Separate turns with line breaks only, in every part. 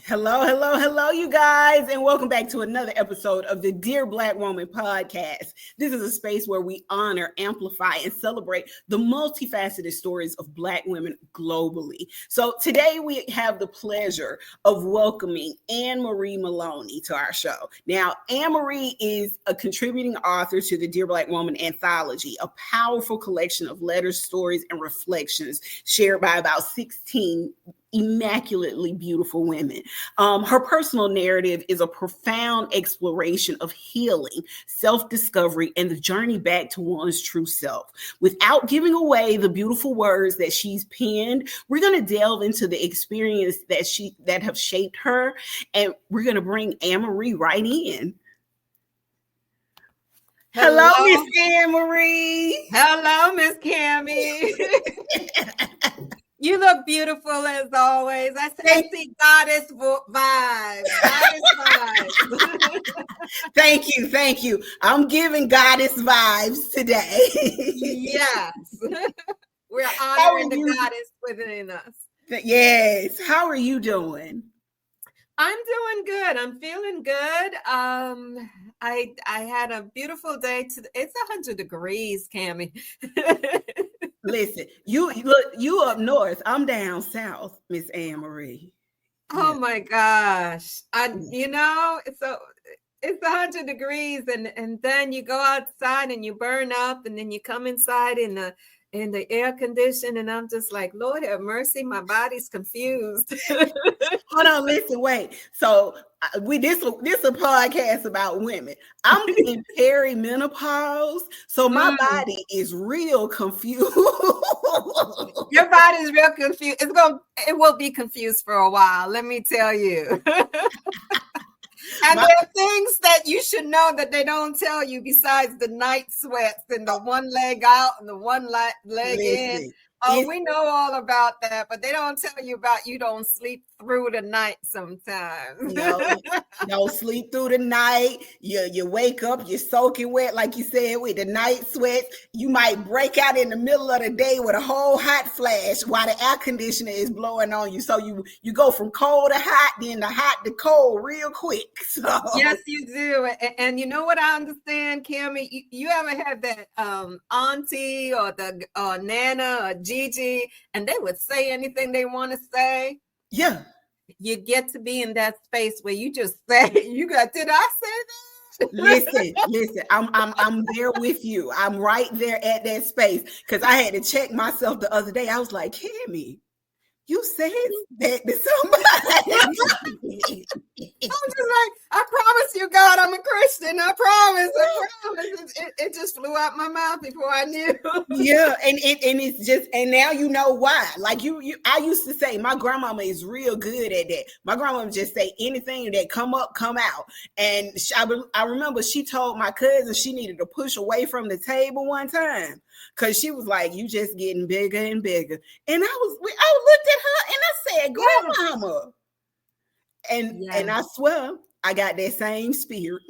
Hello, hello, hello, you guys, and welcome back to another episode of the Dear Black Woman podcast. This is a space where we honor, amplify, and celebrate the multifaceted stories of Black women globally. So today we have the pleasure of welcoming Marie Maloney to our show. Now, Marie is a contributing author to the Dear Black Woman Anthology, a powerful collection of letters, stories, and reflections shared by about 16 immaculately beautiful women. Her personal narrative is a profound exploration of healing, self-discovery, and the journey back to one's true self. Without giving away the beautiful words that she's penned, we're going to delve into the experience that have shaped her, and we're going to bring Anne-Marie right in. Hello, Miss Anne-Marie.
Hello, Miss Cammie. You look beautiful as always. I see goddess vibes.
Thank you. I'm giving goddess vibes today.
Yes. We're honoring the goddess within us.
Yes. How are you doing?
I'm doing good. I'm feeling good. I had a beautiful day. It's 100 degrees, Cammie.
Listen, you up north. I'm down south, Miss Anne-Marie.
Oh my gosh. So it's 100 degrees and then you go outside and you burn up and then you come inside in the air condition and I'm just like, Lord have mercy, my body's confused.
Hold on, listen, wait. So this a podcast about women. I'm in perimenopause, so my body is real confused.
Your body's real confused. It will be confused for a while, let me tell you. And there are things that you should know that they don't tell you besides the night sweats and the one leg out and the one leg in. Oh, we know all about that, but they don't tell you about you don't sleep through the night sometimes.
Don't sleep through the night. You wake up, you're soaking wet, like you said, with the night sweats. You might break out in the middle of the day with a whole hot flash while the air conditioner is blowing on you. So you go from cold to hot, then the hot to cold real quick. So.
Yes, you do. And you know what I understand, Cammie? You ever had that auntie or Nana or Gigi, and they would say anything they want to say?
Yeah.
You get to be in that space where you just say, did I say that?
Listen, I'm there with you. I'm right there at that space because I had to check myself the other day. I was like, Cammie, you said that to somebody.
I'm just like, I promise you, God, I'm a Christian. I promise. It just flew out my mouth before I knew.
Yeah, and it's just, and now you know why. Like I used to say, my grandmama is real good at that. My grandmama just say anything that come up, come out. And I remember she told my cousin she needed to push away from the table one time because she was like, "You just getting bigger and bigger." And I looked at her and I said, "Grandmama." And I swear I got that same spirit.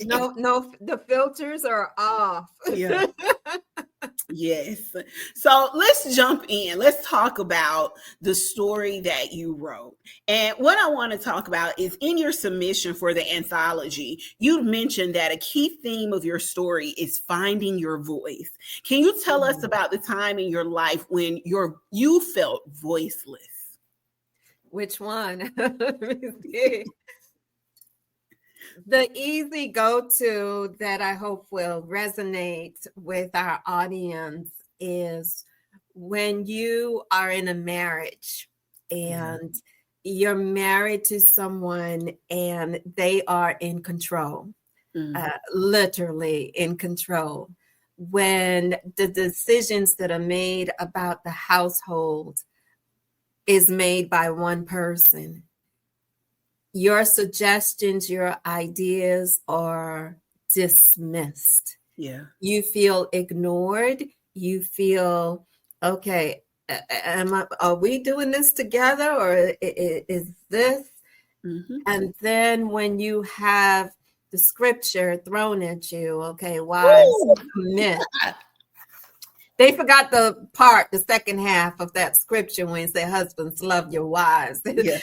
No, the filters are off.
Yeah. Yes. So let's jump in. Let's talk about the story that you wrote. And what I want to talk about is in your submission for the anthology, you mentioned that a key theme of your story is finding your voice. Can you tell us about the time in your life when you felt voiceless?
Which one? The easy go-to that I hope will resonate with our audience is when you are in a marriage and you're married to someone and they are in control, literally in control. When the decisions that are made about the household is made by one person, your suggestions, your ideas are dismissed.
Yeah.
You feel ignored. You feel, okay, are we doing this together or is this? Mm-hmm. And then when you have the scripture thrown at you, okay, wives, commit. They forgot the second half of that scripture when it said, husbands, love your wives
Yeah.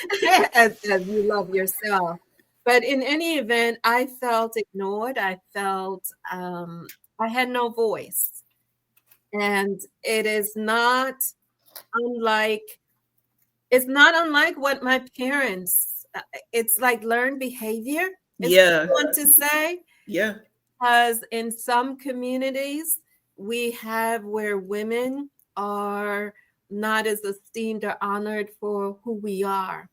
as you love yourself. But in any event, I felt ignored. I felt I had no voice. And it is not unlike, what my parents, it's like learned behavior, is what I
Yeah.
want to say.
Yeah.
Because in some communities, we have where women are not as esteemed or honored for who we are.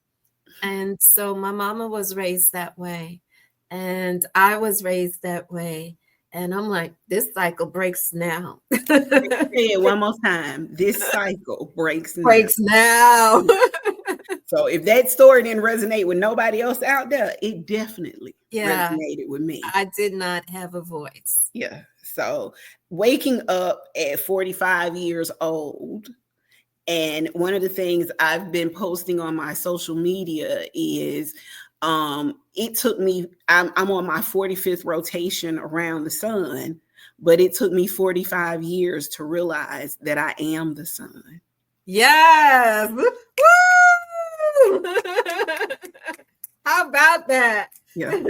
And so my mama was raised that way, and I was raised that way. And I'm like, this cycle breaks now.
Say it one more time. This cycle breaks now.
Breaks now.
So if that story didn't resonate with nobody else out there, it definitely
Yeah,
resonated with me.
I did not have a voice.
Yeah. So waking up at 45 years old, and one of the things I've been posting on my social media is it took me, I'm on my 45th rotation around the sun, but it took me 45 years to realize that I am the sun.
Yes. Woo! How about that?
Yeah.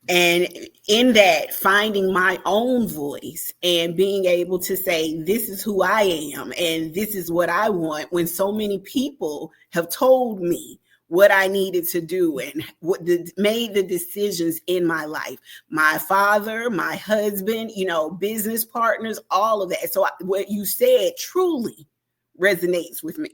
And in that, finding my own voice and being able to say, this is who I am and this is what I want, when so many people have told me what I needed to do and made the decisions in my life. My father, my husband, business partners, all of that. So what you said truly resonates with me.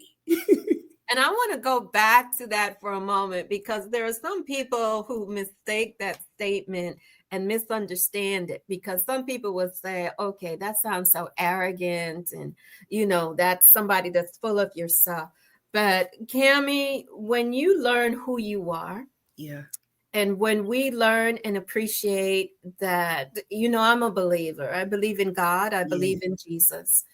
And I want to go back to that for a moment, because there are some people who mistake that statement and misunderstand it, because some people will say, okay, that sounds so arrogant, and that's somebody that's full of yourself. But Cammie, when you learn who you are,
yeah,
and when we learn and appreciate that, I'm a believer. I believe in God. I believe in Jesus,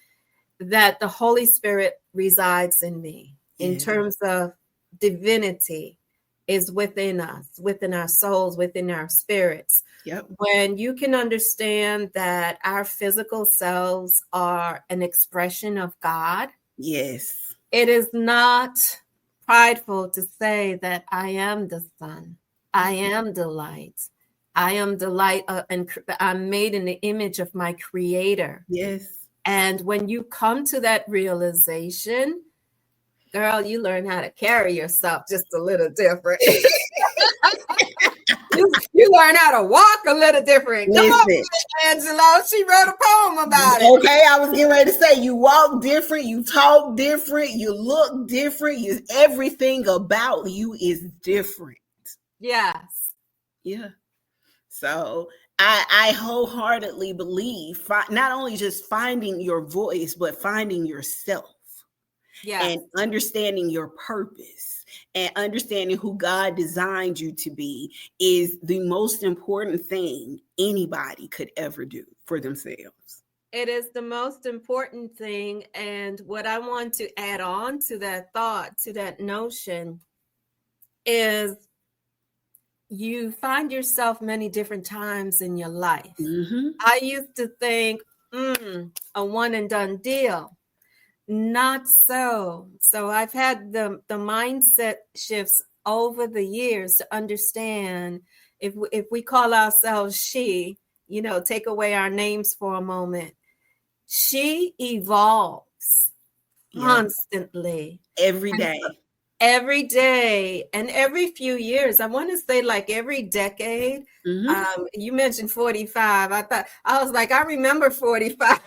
that the Holy Spirit resides in me. In terms of divinity, is within us, within our souls, within our spirits.
Yep.
When you can understand that our physical selves are an expression of God.
Yes.
It is not prideful to say that I am the sun. I am the light. I am the light, and I'm made in the image of my Creator.
Yes.
And when you come to that realization, girl, you learn how to carry yourself just a little different. you learn how to walk a little different. Come on, Angelo. She wrote a poem about it.
Okay, I was getting ready to say, you walk different, you talk different, you look different, everything about you is different.
Yes.
Yeah. So I wholeheartedly believe not only just finding your voice, but finding yourself.
Yes.
And understanding your purpose and understanding who God designed you to be is the most important thing anybody could ever do for themselves.
It is the most important thing. And what I want to add on to that thought, to that notion, is you find yourself many different times in your life.
Mm-hmm.
I used to think, a one and done deal. Not so. So I've had the mindset shifts over the years to understand, if we call ourselves she, take away our names for a moment. She evolves constantly.
Every day.
Every day and every few years. I want to say like every decade.
Mm-hmm.
You mentioned 45. I was like, I remember 45.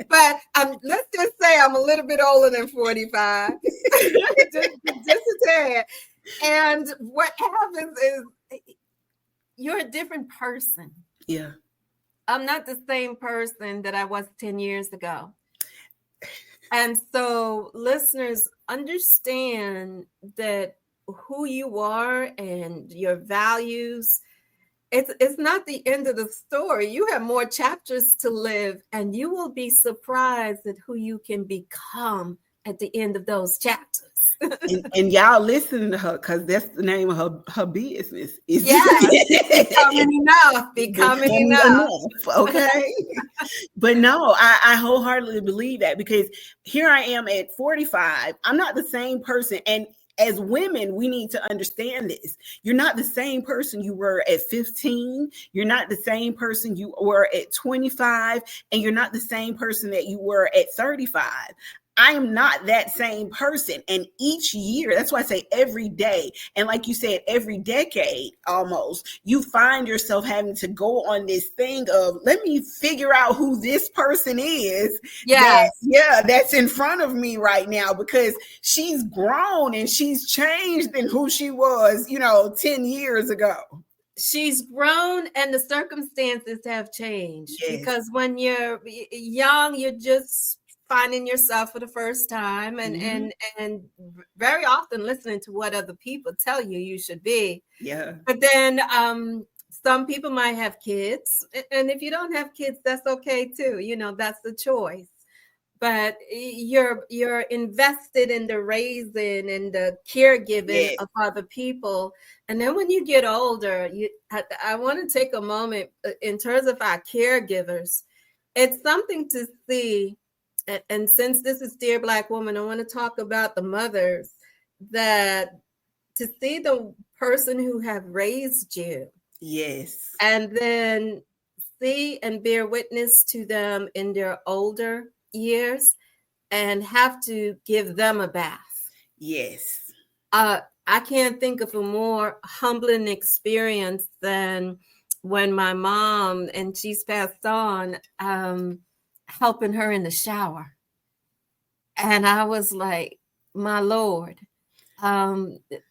But let's just say I'm a little bit older than 45. just a tad. And what happens is you're a different person.
Yeah.
I'm not the same person that I was 10 years ago. And so listeners, understand that who you are and your values, it's not the end of the story. You have more chapters to live, and you will be surprised at who you can become at the end of those chapters.
And y'all listen to her, because that's the name of her business. It's
Yes, becoming enough, becoming enough.
Okay. But no, I wholeheartedly believe that, because here I am at 45. I'm not the same person. And as women, we need to understand this. You're not the same person you were at 15. You're not the same person you were at 25. And you're not the same person that you were at 35. I am not that same person. And each year, that's why I say every day, and like you said, every decade almost, you find yourself having to go on this thing of, let me figure out who this person is.
Yes.
That's in front of me right now, because she's grown and she's changed than who she was, 10 years ago.
She's grown and the circumstances have changed.
Yes.
Because when you're young, you're just finding yourself for the first time, and very often listening to what other people tell you should be.
Yeah.
But then some people might have kids, and if you don't have kids, that's okay too. That's the choice. But you're invested in the raising and the caregiving of other people. And then when you get older, I want to take a moment in terms of our caregivers. It's something to see. And since this is Dear Black Woman, I want to talk about the mothers, that to see the person who have raised you.
Yes.
And then see and bear witness to them in their older years and have to give them a bath.
Yes.
I can't think of a more humbling experience than when my mom, and she's passed on, helping her in the shower. And I was like, my Lord,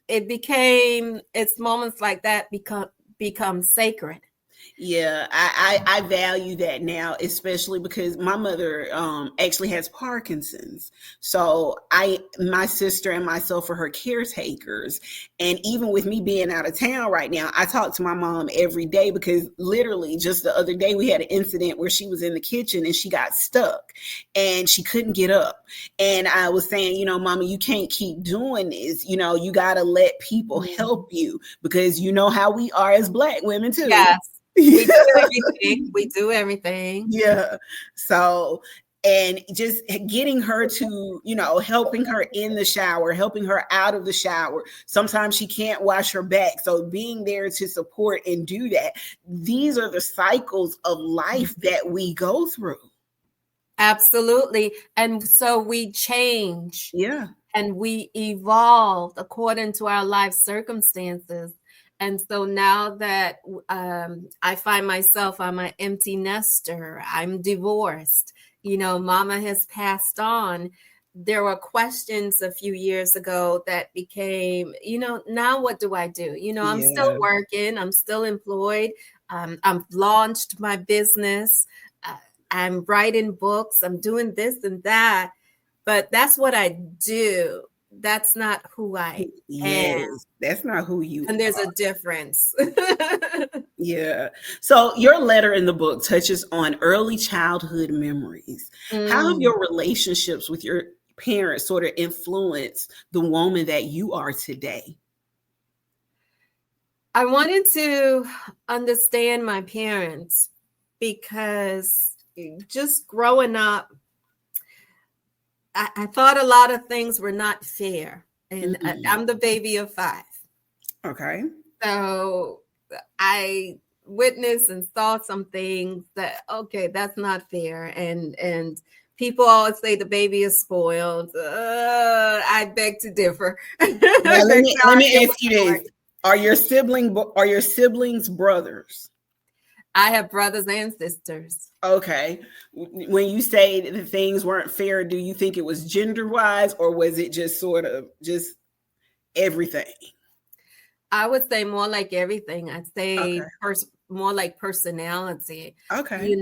it's moments like that become sacred.
Yeah, I value that now, especially because my mother actually has Parkinson's. So my sister and myself are her caretakers. And even with me being out of town right now, I talk to my mom every day, because literally just the other day we had an incident where she was in the kitchen and she got stuck and she couldn't get up. And I was saying, Mama, you can't keep doing this. You got to let people help you, because you know how we are as Black women too.
Yes. We do everything. We do everything.
Yeah. So, and just getting her to, helping her in the shower, helping her out of the shower. Sometimes she can't wash her back. So being there to support and do that. These are the cycles of life that we go through.
Absolutely. And so we change.
Yeah.
And we evolve according to our life circumstances. And so now that I find myself, I'm an empty nester, I'm divorced, Mama has passed on. There were questions a few years ago that became, now what do I do? I'm still working, I'm still employed. I've launched my business. I'm writing books. I'm doing this and that. But that's what I do. That's not who I am.
That's not who you
are. And there's a difference.
Yeah. So your letter in the book touches on early childhood memories. How have your relationships with your parents sort of influenced the woman that you are today?
I wanted to understand my parents, because just growing up, I thought a lot of things were not fair. And I'm the baby of 5.
Okay.
So I witnessed and saw some things that, okay, that's not fair. And people always say the baby is spoiled. I beg to differ.
Now, let me ask you this. Are your siblings brothers?
I have brothers and sisters.
Okay. When you say that the things weren't fair, do you think it was gender-wise, or was it just sort of just everything?
I would say more like everything. I'd say more like personality.
Okay.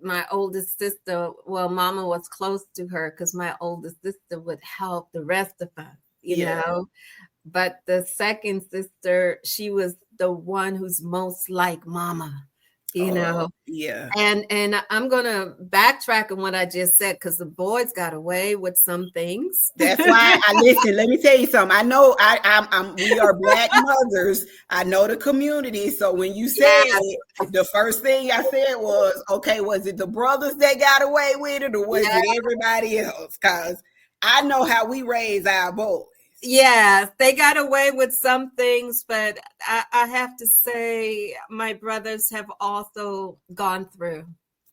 My oldest sister, well, Mama was close to her because my oldest sister would help the rest of us, you know. But the second sister, she was the one who's most like Mama. you know.
Yeah.
And I'm gonna backtrack on what I just said, because the boys got away with some things.
That's why I listen. Let me tell you something. I know we are Black mothers. I know the community. So when you said
Yes.
it, the first thing I said was, okay, was it the brothers that got away with it, or was it everybody else? Because I know how we raise our boys.
Yes, they got away with some things, but I have to say my brothers have also gone through.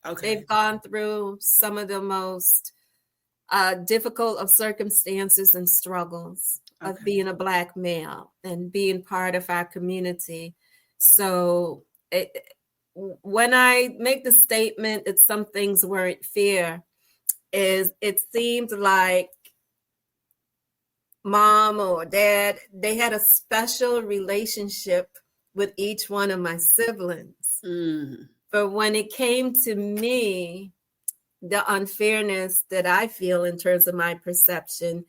Okay.
They've gone through some of the most difficult of circumstances and struggles of being a Black male and being part of our community. So when I make the statement that some things weren't fair, it seemed like mom or dad, they had a special relationship with each one of my siblings. But when it came to me, the unfairness that I feel in terms of my perception,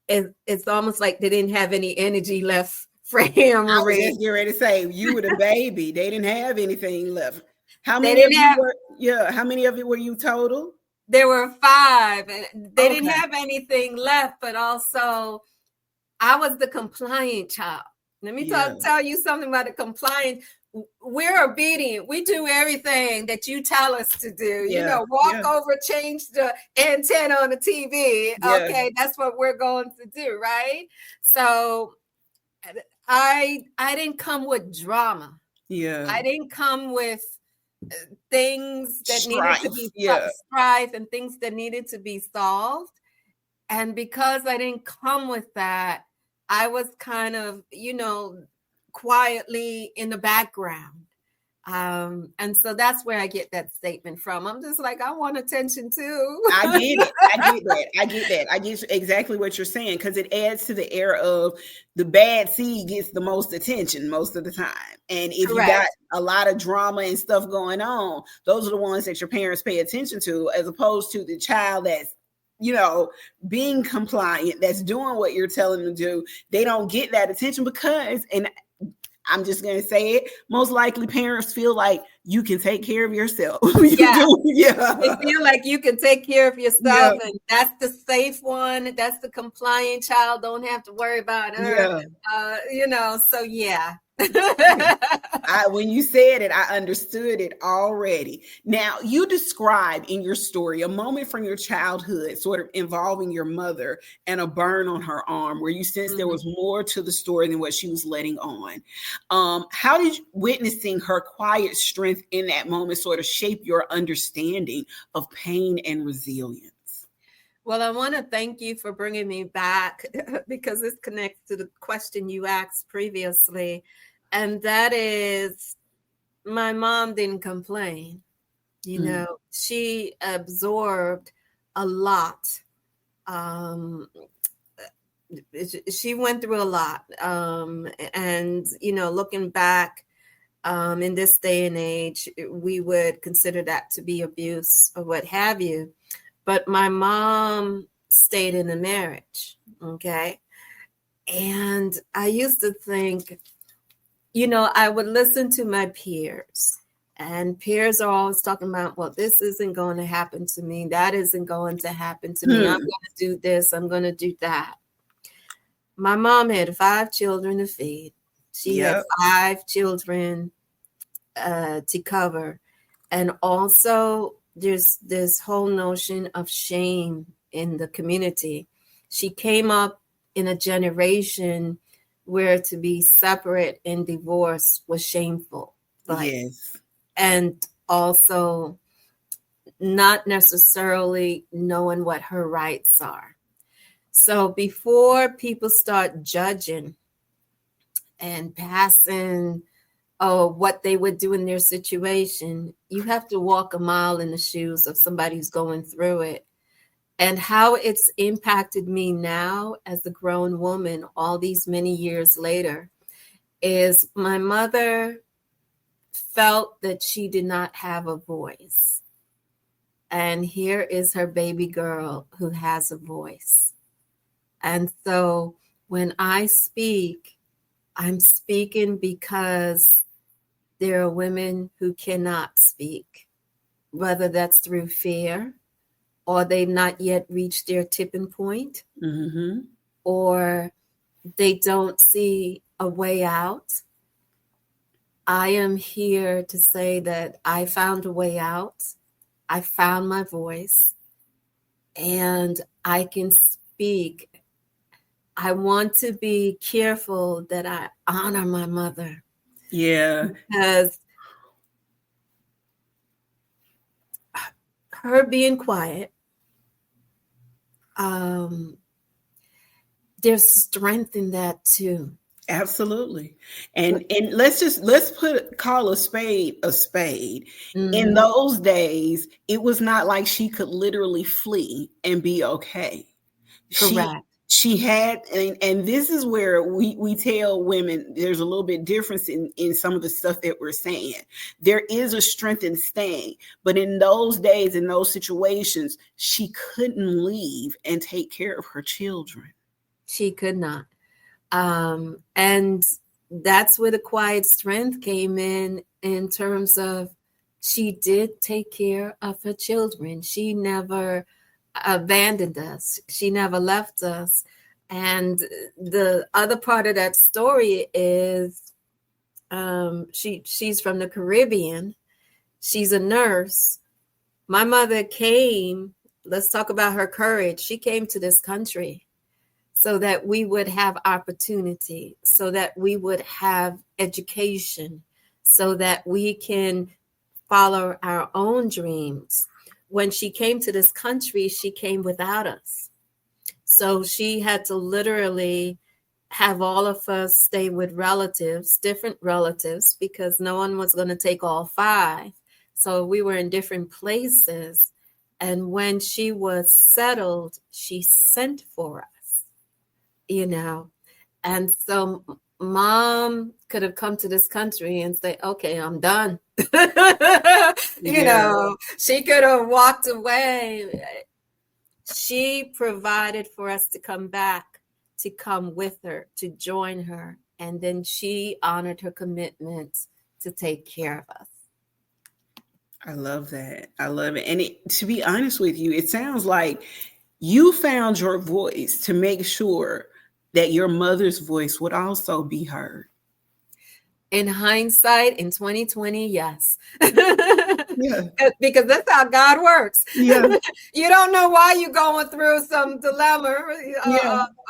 it's almost like they didn't have any energy left for him.
I was just getting ready to say, you were the baby. They didn't have anything left. How
They
many of
didn't
you
have-
were? Yeah. How many of you were you total?
There were 5. They didn't
Okay.
have anything left, but also I was the compliant child. Let me tell you something about the compliant. We're obedient. We do everything that you tell us to do. You know, walk over, change the antenna on the TV. Okay, that's what we're going to do, right? So I didn't come with drama. I didn't come with things that needed to be strife and things that needed to be solved. And because I didn't come with that, I was kind of, quietly in the background. And so that's where I get that statement from. I'm just like, I want attention too.
I get it. I get that. I get exactly what you're saying, because it adds to the air of the bad seed gets the most attention most of the time. And if you got a lot of drama and stuff going on, those are the ones that your parents pay attention to, as opposed to the child that's, being compliant, that's doing what you're telling them to do. They don't get that attention because, and I'm just going to say it, most likely parents feel like you can take care of yourself. They
feel like you can take care of yourself, and that's the safe one. That's the compliant child. Don't have to worry about her. So
when you said it, I understood it already. Now, you described in your story a moment from your childhood sort of involving your mother and a burn on her arm, where you sensed there was more to the story than what she was letting on. How did witnessing her quiet strength in that moment sort of shape your understanding of pain and resilience?
Well, I want to thank you for bringing me back, because this connects to the question you asked previously. And that is, my mom didn't complain. She absorbed a lot. She went through a lot. And, looking back in this day and age, we would consider that to be abuse or what have you. But my mom stayed in the marriage, okay? And I used to think, I would listen to my peers, and peers are always talking about, well, this isn't going to happen to me. That isn't going to happen to me. I'm going to do this. I'm going to do that. My mom had 5 children to feed. She had 5 children to cover. And also, there's this whole notion of shame in the community. She came up in a generation where to be separate and divorced was shameful. And also not necessarily knowing what her rights are. So before people start judging and passing what they would do in their situation, you have to walk a mile in the shoes of somebody who's going through it. And how it's impacted me now as a grown woman all these many years later is my mother felt that she did not have a voice. And here is her baby girl who has a voice. And so when I speak, I'm speaking because There are women who cannot speak, whether that's through fear or they've not yet reached their tipping point, or they don't see a way out. I am here to say that I found a way out. I found my voice and I can speak. I want to be careful that I honor my mother.
Yeah.
Because her being quiet, there's strength in that too.
Absolutely. And let's call a spade a spade. In
Mm-hmm.
those days, it was not like she could literally flee and be okay.
Correct.
She had, and this is where we tell women there's a little bit difference in some of the stuff that we're saying. There is a strength in staying, but in those days, in those situations, she couldn't leave and take care of her children.
She could not. And that's where the quiet strength came in terms of she did take care of her children. She never abandoned us. She never left us. And the other part of that story is she's from the Caribbean. She's a nurse. My mother came, let's talk about her courage. She came to this country so that we would have opportunity, so that we would have education, so that we can follow our own dreams. When she came to this country, she came without us. So she had to literally have all of us stay with relatives, different relatives, because no one was going to take all 5. So we were in different places. And when she was settled, she sent for us. And so mom could have come to this country and say, okay, I'm done. She could have walked away. She provided for us to come back, to come with her, to join her. And then she honored her commitment to take care of us.
I love that. I love it. And to be honest with you, it sounds like you found your voice to make sure that your mother's voice would also be heard.
In hindsight, in 2020, yes.
Yeah.
Because that's how God works.
Yeah.
You don't know why you're going through some dilemma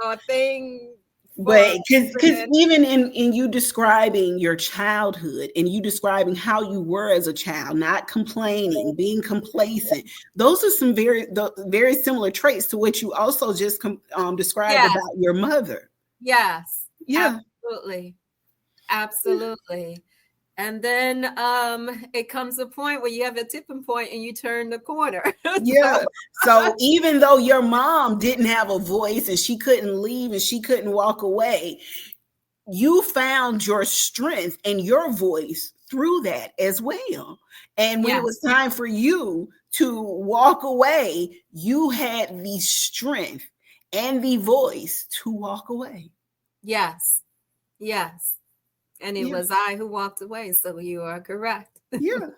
or thing.
But because even in you describing your childhood and you describing how you were as a child, not complaining, being complacent, those are some very similar traits to what you also just described about your mother.
Yes.
Yeah.
Absolutely. And then it comes a point where you have a tipping point and you turn the corner.
Yeah. So even though your mom didn't have a voice and she couldn't leave and she couldn't walk away, you found your strength and your voice through that as well. And when it was time for you to walk away, you had the strength and the voice to walk away.
Yes. And it was I who walked away. So you are correct.
Yeah.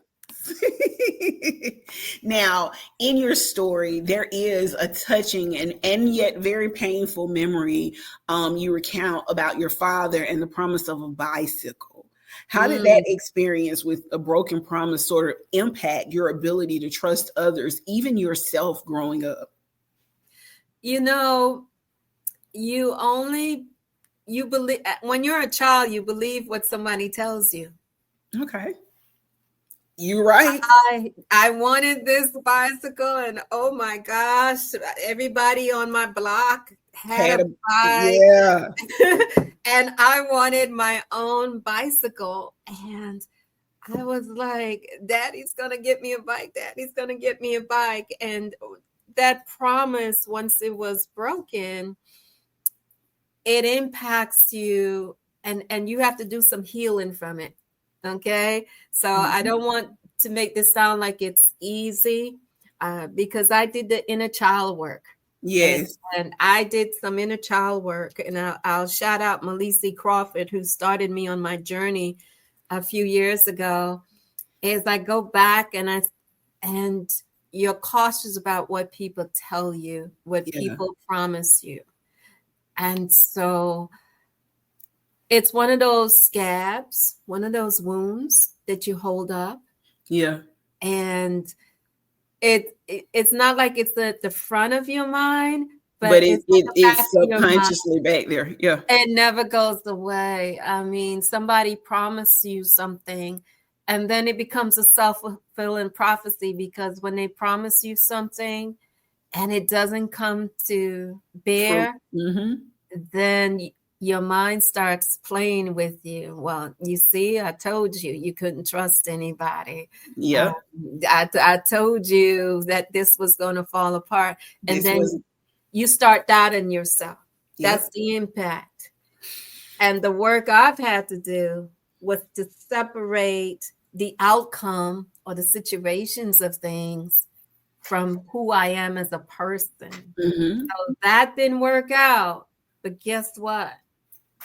Now, in your story, there is a touching and yet very painful memory you recount about your father and the promise of a bicycle. How did that experience with a broken promise sort of impact your ability to trust others, even yourself growing up?
You believe when you're a child, you believe what somebody tells you.
Okay. You're right.
I wanted this bicycle, and oh my gosh, everybody on my block had a bike.
Yeah.
And I wanted my own bicycle. And I was like, Daddy's gonna get me a bike. Daddy's gonna get me a bike. And that promise, once it was broken, it impacts you, and you have to do some healing from it. Okay. So I don't want to make this sound like it's easy because I did the inner child work.
Yes.
And I did some inner child work, and I'll shout out Melissa Crawford, who started me on my journey a few years ago is I go back and you're cautious about what people tell you, what
Yeah.
people promise you. And so it's one of those scabs, one of those wounds that you hold up.
Yeah.
And it's not like it's at the front of your mind,
But
but it's at the back
it's
of your mind.
subconsciously back there. Yeah.
It never goes away. I mean, somebody promised you something, and then it becomes a self-fulfilling prophecy, because when they promise you something and it doesn't come to bear, then your mind starts playing with you. Well, you see, I told you you couldn't trust anybody.
Yeah.
I told you that this was going to fall apart. And
This
then
was
you start doubting yourself.
Yep.
That's the impact. And the work I've had to do was to separate the outcome or the situations of things from who I am as a person. So that didn't work out. But guess what?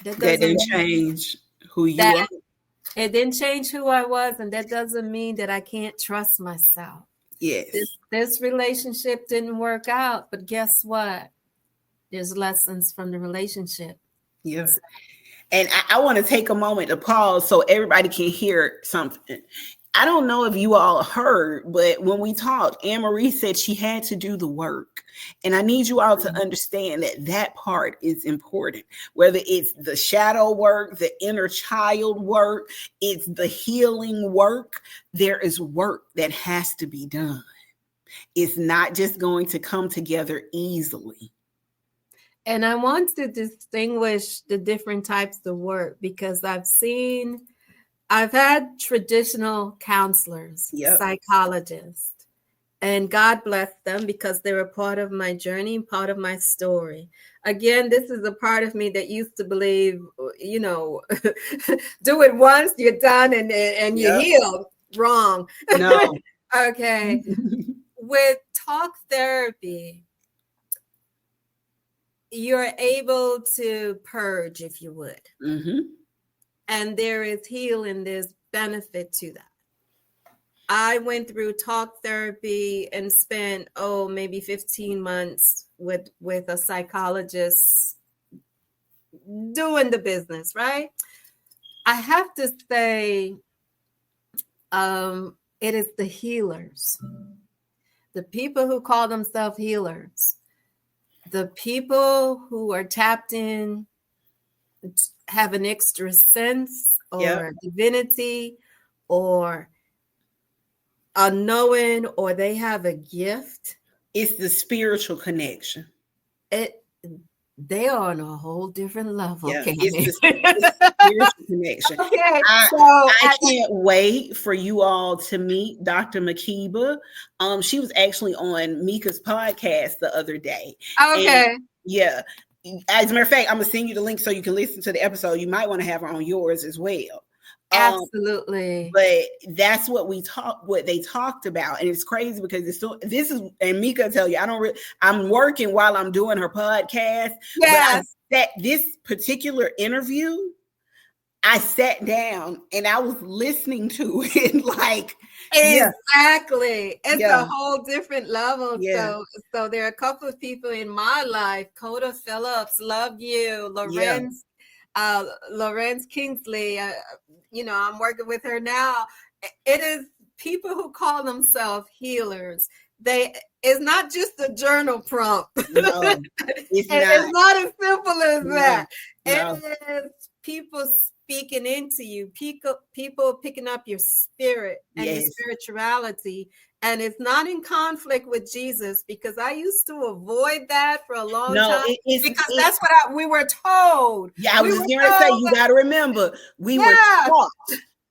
That didn't change who you are.
It didn't change who I was, and that doesn't mean that I can't trust myself.
Yes.
This relationship didn't work out, but guess what? There's lessons from the relationship.
Yeah. And I want to take a moment to pause so everybody can hear something. I don't know if you all heard, but when we talked, Anne-Marie said she had to do the work. And I need you all to understand that that part is important, whether it's the shadow work, the inner child work, it's the healing work. There is work that has to be done. It's not just going to come together easily.
And I want to distinguish the different types of work, because I've had traditional counselors, psychologists, and God bless them, because they were part of my journey, part of my story. Again, this is a part of me that used to believe, do it once, you're done, and you're healed. Wrong.
No.
Okay. With talk therapy, you're able to purge, if you would. And there is healing, there's benefit to that. I went through talk therapy and spent, maybe 15 months with a psychologist doing the business, right? I have to say, it is the healers, the people who call themselves healers, the people who are tapped in, have an extra sense or divinity or a knowing, or they have a gift.
It's the spiritual connection.
They are on a whole different level.
Yeah, it's the spiritual connection.
Okay,
I can't wait for you all to meet Dr. Makeba. She was actually on Mika's podcast the other day.
Okay.
And yeah. As a matter of fact, I'm gonna send you the link so you can listen to the episode. You might want to have her on yours as well.
Absolutely.
But that's what they talked about. And it's crazy because and Mika tell you, I'm working while I'm doing her podcast.
Yes.
But this particular interview, I sat down and I was listening to it like
exactly. It's a whole different level.
Yeah.
So there are a couple of people in my life. Coda Phillips, love you. Lorenz Kingsley. I'm working with her now. It is people who call themselves healers. It's not just a journal prompt.
No,
it's not as simple as that.
No.
It is people speaking into you, people picking up your spirit and your spirituality. And it's not in conflict with Jesus, because I used to avoid that for a long time, because that's what we were told.
Yeah, I was just going to say, you got to remember, we were taught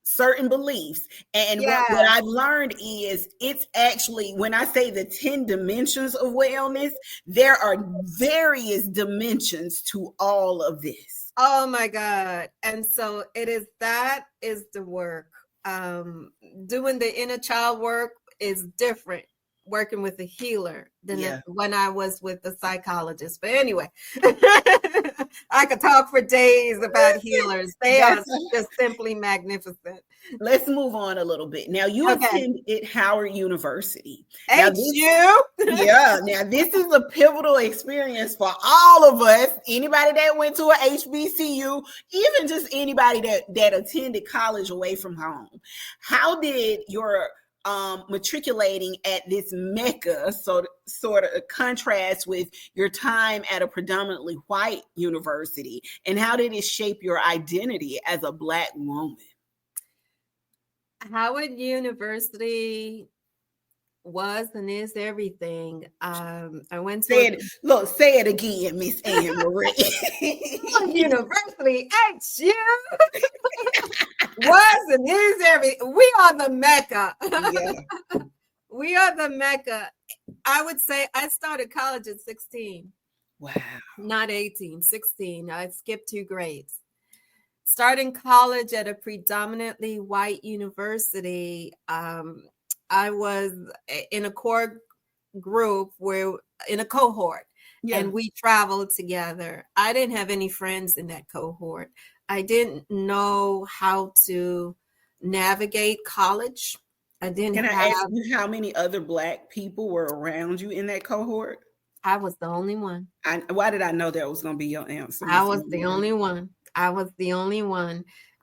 certain beliefs. And what I've learned is it's actually, when I say the 10 dimensions of wellness, there are various dimensions to all of this.
Oh my God. And so that is the work. Doing the inner child work is different, working with a healer than when I was with the psychologist. But anyway. I could talk for days about healers. They are just simply magnificent.
Let's move on a little bit. Now, you
Okay.
attended Howard University.
HU?
Yeah. Now, this is a pivotal experience for all of us. Anybody that went to a HBCU, even just anybody that attended college away from home. How did your matriculating at this Mecca sort of contrast with your time at a predominantly white university? And how did it shape your identity as a Black woman?
Howard University was and is everything. I went to
say it again, Miss A.M. Marie.
University HU was and is everything. We are the Mecca. Yeah. We are the Mecca. I would say I started college at 16.
Wow.
Not 18, 16. I skipped 2 grades. Starting college at a predominantly white university, I was in a core group in a cohort, and we traveled together. I didn't have any friends in that cohort. I didn't know how to navigate college. Can
I ask you how many other Black people were around you in that cohort?
I was the only one.
Why did I know that was going to be your answer?
I was the only one.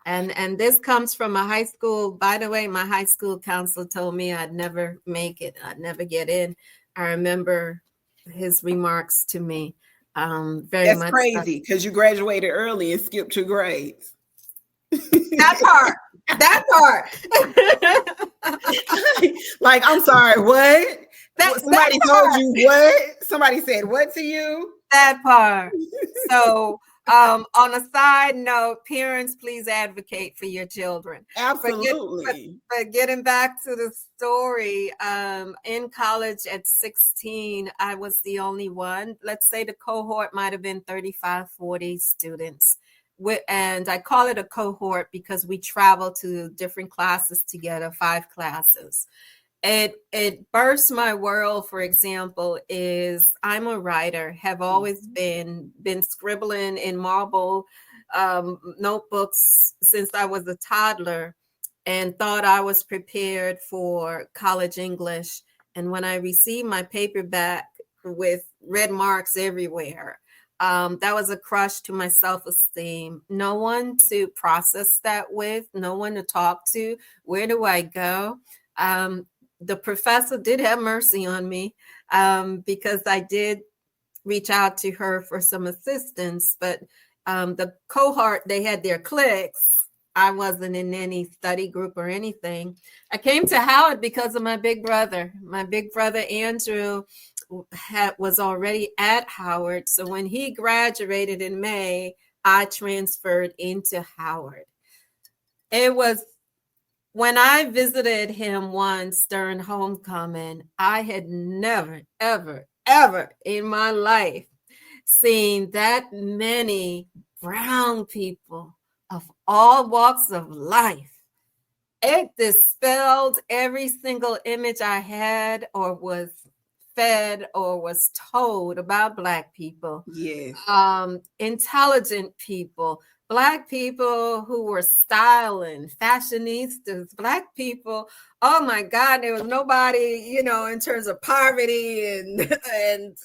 And this comes from a high school. By the way, my high school counselor told me I'd never make it. I'd never get in. I remember his remarks to me.
That's much crazy because you graduated early and skipped 2 grades.
That part.
Like, I'm sorry, what? Somebody told you what? Somebody said what to you?
That part. So on a side note, parents, please advocate for your children.
Absolutely.
But getting back to the story, in college at 16, I was the only one. Let's say the cohort might have been 35, 40 students. And I call it a cohort because we travel to different classes together, 5 classes. It burst my world, for example, is I'm a writer, have always been scribbling in marble notebooks since I was a toddler, and thought I was prepared for college English. And when I received my paperback with red marks everywhere, that was a crush to my self-esteem. No one to process that with, no one to talk to. Where do I go? The professor did have mercy on me because I did reach out to her for some assistance, but the cohort, they had their cliques. I wasn't in any study group or anything. I came to Howard because of my big brother. My big brother, Andrew, was already at Howard. So when he graduated in May, I transferred into Howard. It was when I visited him once during homecoming, I had never, ever, ever in my life seen that many brown people of all walks of life. It dispelled every single image I had or was fed or was told about Black people.
Yes.
Intelligent people, Black people who were styling, fashionistas, Black people. Oh my God, there was nobody, in terms of poverty and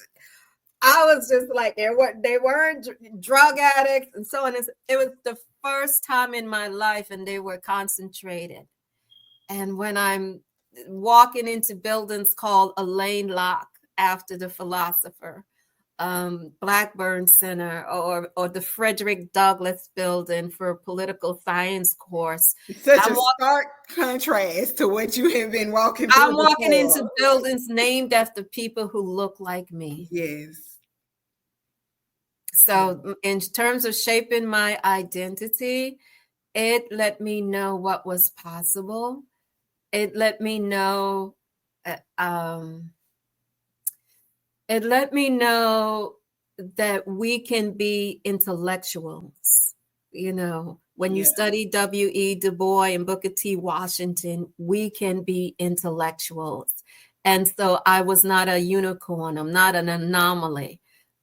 I was just like, they weren't drug addicts and so on. It was the first time in my life, and they were concentrated. And when I'm walking into buildings called Elaine Locke after the philosopher, Blackburn Center, or the Frederick Douglass building for a political science course.
Such a stark contrast to what you have been walking through.
I'm walking into buildings named after people who look like me.
Yes.
So in terms of shaping my identity, it let me know what was possible. It let me know that we can be intellectuals. When you study W.E. Du Bois and Booker T. Washington, we can be intellectuals. And so I was not a unicorn. I'm not an anomaly.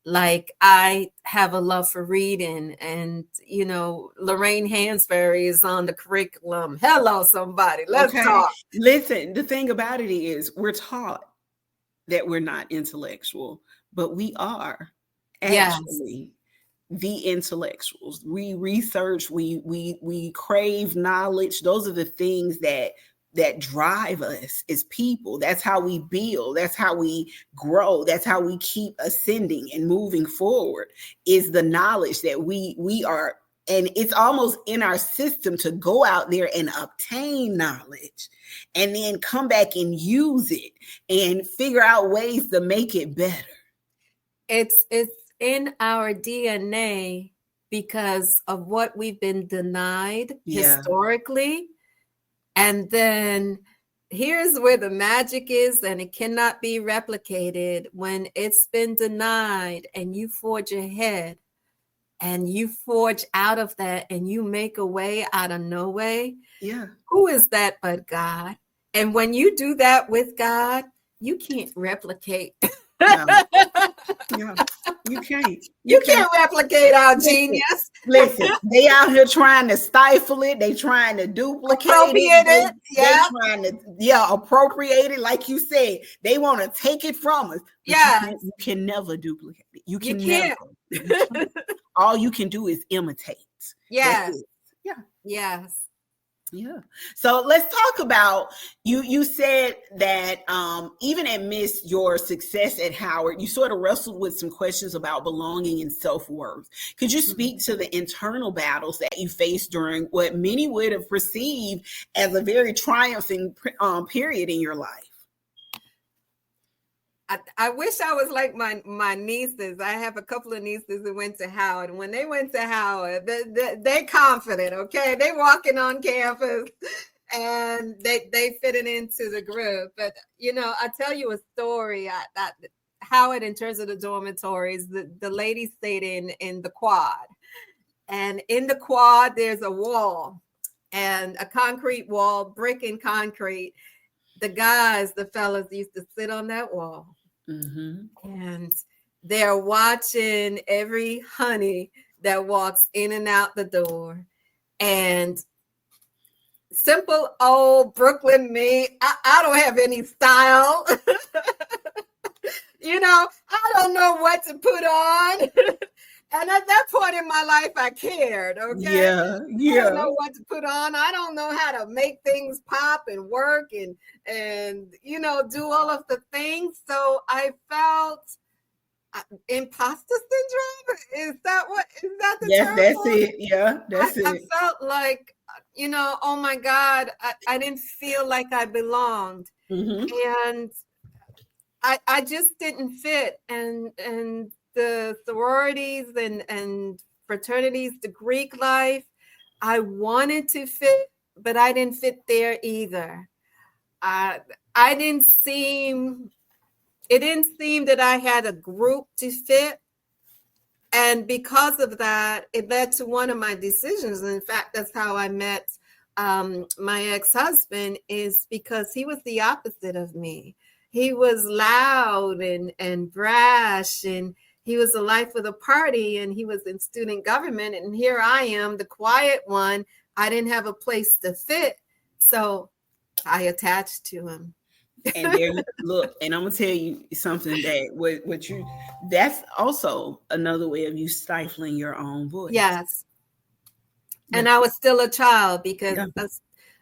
Like I have a love for reading, and Lorraine Hansberry is on the curriculum. Hello, somebody. Let's talk.
Listen, the thing about it is we're taught that we're not intellectual, but we are actually the intellectuals. We research, we crave knowledge. Those are the things that drive us as people. That's how we build. That's how we grow. That's how we keep ascending and moving forward, is the knowledge that we are. And it's almost in our system to go out there and obtain knowledge and then come back and use it and figure out ways to make it better.
It's in our DNA because of what we've been denied historically. And then here's where the magic is, and it cannot be replicated. When it's been denied and you forge ahead and you forge out of that and you make a way out of no way.
Yeah.
Who is that but God? And when you do that with God, you can't replicate.
No. Yeah, you can't.
You can't replicate our genius.
Listen, they out here trying to stifle it. They trying to duplicate it. They trying to appropriate it. Like you said, they want to take it from us. You can never duplicate it. You can't. All you can do is imitate.
Yes.
Yeah.
Yes.
Yeah. So let's talk about, you said that even amidst your success at Howard, you sort of wrestled with some questions about belonging and self-worth. Could you speak to the internal battles that you faced during what many would have perceived as a very triumphing period in your life?
I wish I was like my nieces. I have a couple of nieces who went to Howard. And when they went to Howard, they're confident, okay? They walking on campus and they fitted into the group. But, I'll tell you a story. At Howard, in terms of the dormitories, the ladies stayed in the quad. And in the quad, there's a wall, and a concrete wall, brick and concrete. The fellas used to sit on that wall. And they're watching every honey that walks in and out the door. And simple old Brooklyn me, I don't have any style. I don't know what to put on. And at that point in my life, I cared, okay?
Yeah.
I don't know what to put on. I don't know how to make things pop and work and do all of the things. So I felt imposter syndrome. Is that the term?
Yes, that's it. Yeah, that's it.
I felt like, oh my God, I didn't feel like I belonged. And I just didn't fit. And the sororities and fraternities, the Greek life, I wanted to fit, but I didn't fit there either. It didn't seem that I had a group to fit. And because of that, it led to one of my decisions. And in fact, that's how I met my ex-husband, is because he was the opposite of me. He was loud and brash, and he was the life of the party, and he was in student government. And here I am, the quiet one. I didn't have a place to fit. So I attached to him.
And there you look, and I'm gonna tell you something that that's also another way of you stifling your own voice.
Yes. And I was still a child because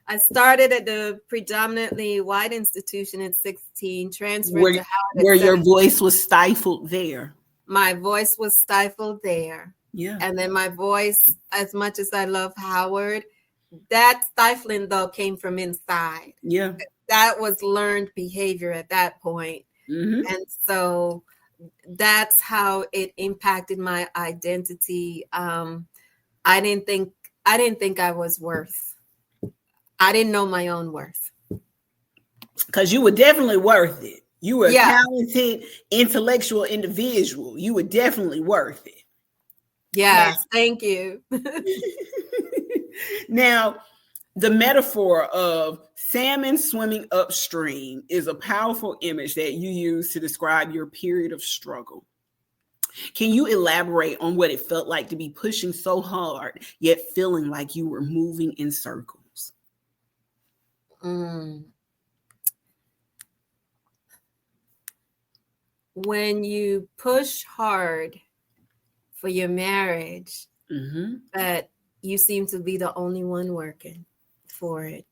I started at the predominantly white institution at 16, transferred to Howard
where your voice was stifled there.
My voice was stifled there.
Yeah.
And then my voice, as much as I love Howard, that stifling though came from inside.
Yeah.
That was learned behavior at that point. And so that's how it impacted my identity. I didn't think I was worth. I didn't know my own worth.
Because you were definitely worth it. You were a talented, intellectual individual. You were definitely worth it.
Yes, thank you.
Now, the metaphor of salmon swimming upstream is a powerful image that you use to describe your period of struggle. Can you elaborate on what it felt like to be pushing so hard, yet feeling like you were moving in circles?
When you push hard for your marriage, but you seem to be the only one working for it.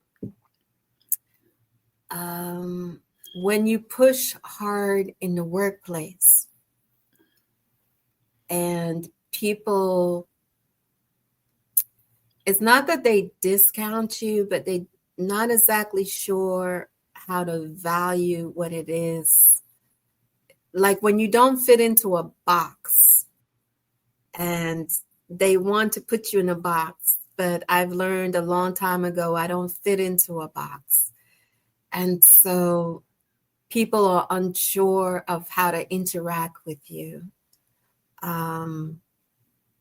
When you push hard in the workplace and people, it's not that they discount you, but they're not exactly sure how to value what it is. Like when you don't fit into a box and they want to put you in a box, but I've learned a long time ago, I don't fit into a box. And so people are unsure of how to interact with you.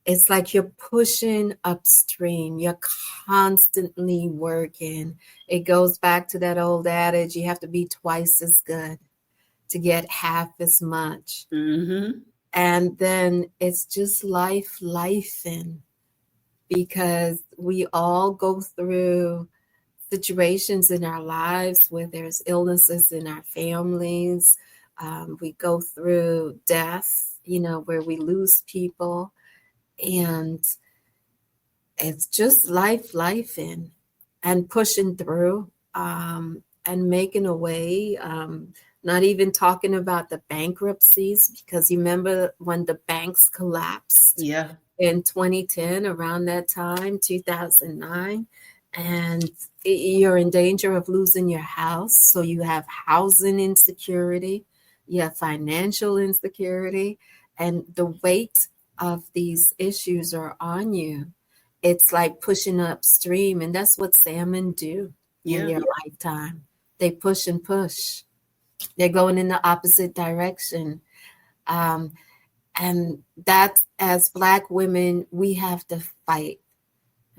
It's like you're pushing upstream. You're constantly working. It goes back to that old adage, you have to be twice as good to get half as much. And then it's just lifing, because we all go through situations in our lives where there's illnesses in our families. We go through death, where we lose people. And it's just lifing and pushing through and making a way. Not even talking about the bankruptcies, because you remember when the banks collapsed in 2010, around that time, 2009, and you're in danger of losing your house. So you have housing insecurity, you have financial insecurity, and the weight of these issues are on you. It's like pushing upstream, and that's what salmon do in your lifetime. They push and push. They're going in the opposite direction. And that, as Black women, we have to fight.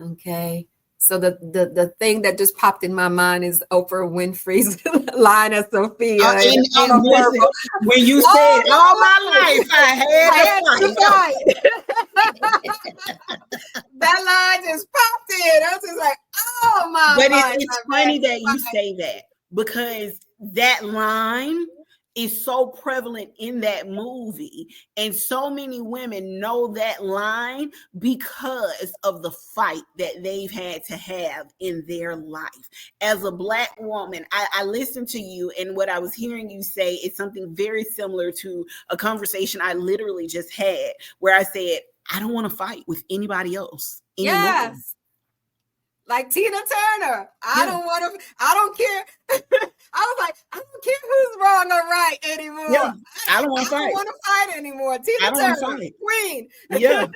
Okay. So the thing that just popped in my mind is Oprah Winfrey's line of Sophia.
And listen, when you said all my life, I had to
fight. That line just popped in. I was just like, oh my.
But it's funny that you say that, because that line is so prevalent in that movie, and so many women know that line because of the fight that they've had to have in their life. As a Black woman, I listened to you, and what I was hearing you say is something very similar to a conversation I literally just had, where I said, I don't want to fight with anybody else anymore.
Yes. Like Tina Turner. I don't care. I was like, I don't care who's wrong or right anymore.
Yeah, I don't want to fight.
I don't want to fight anymore. Tina Turner, queen.
Yeah,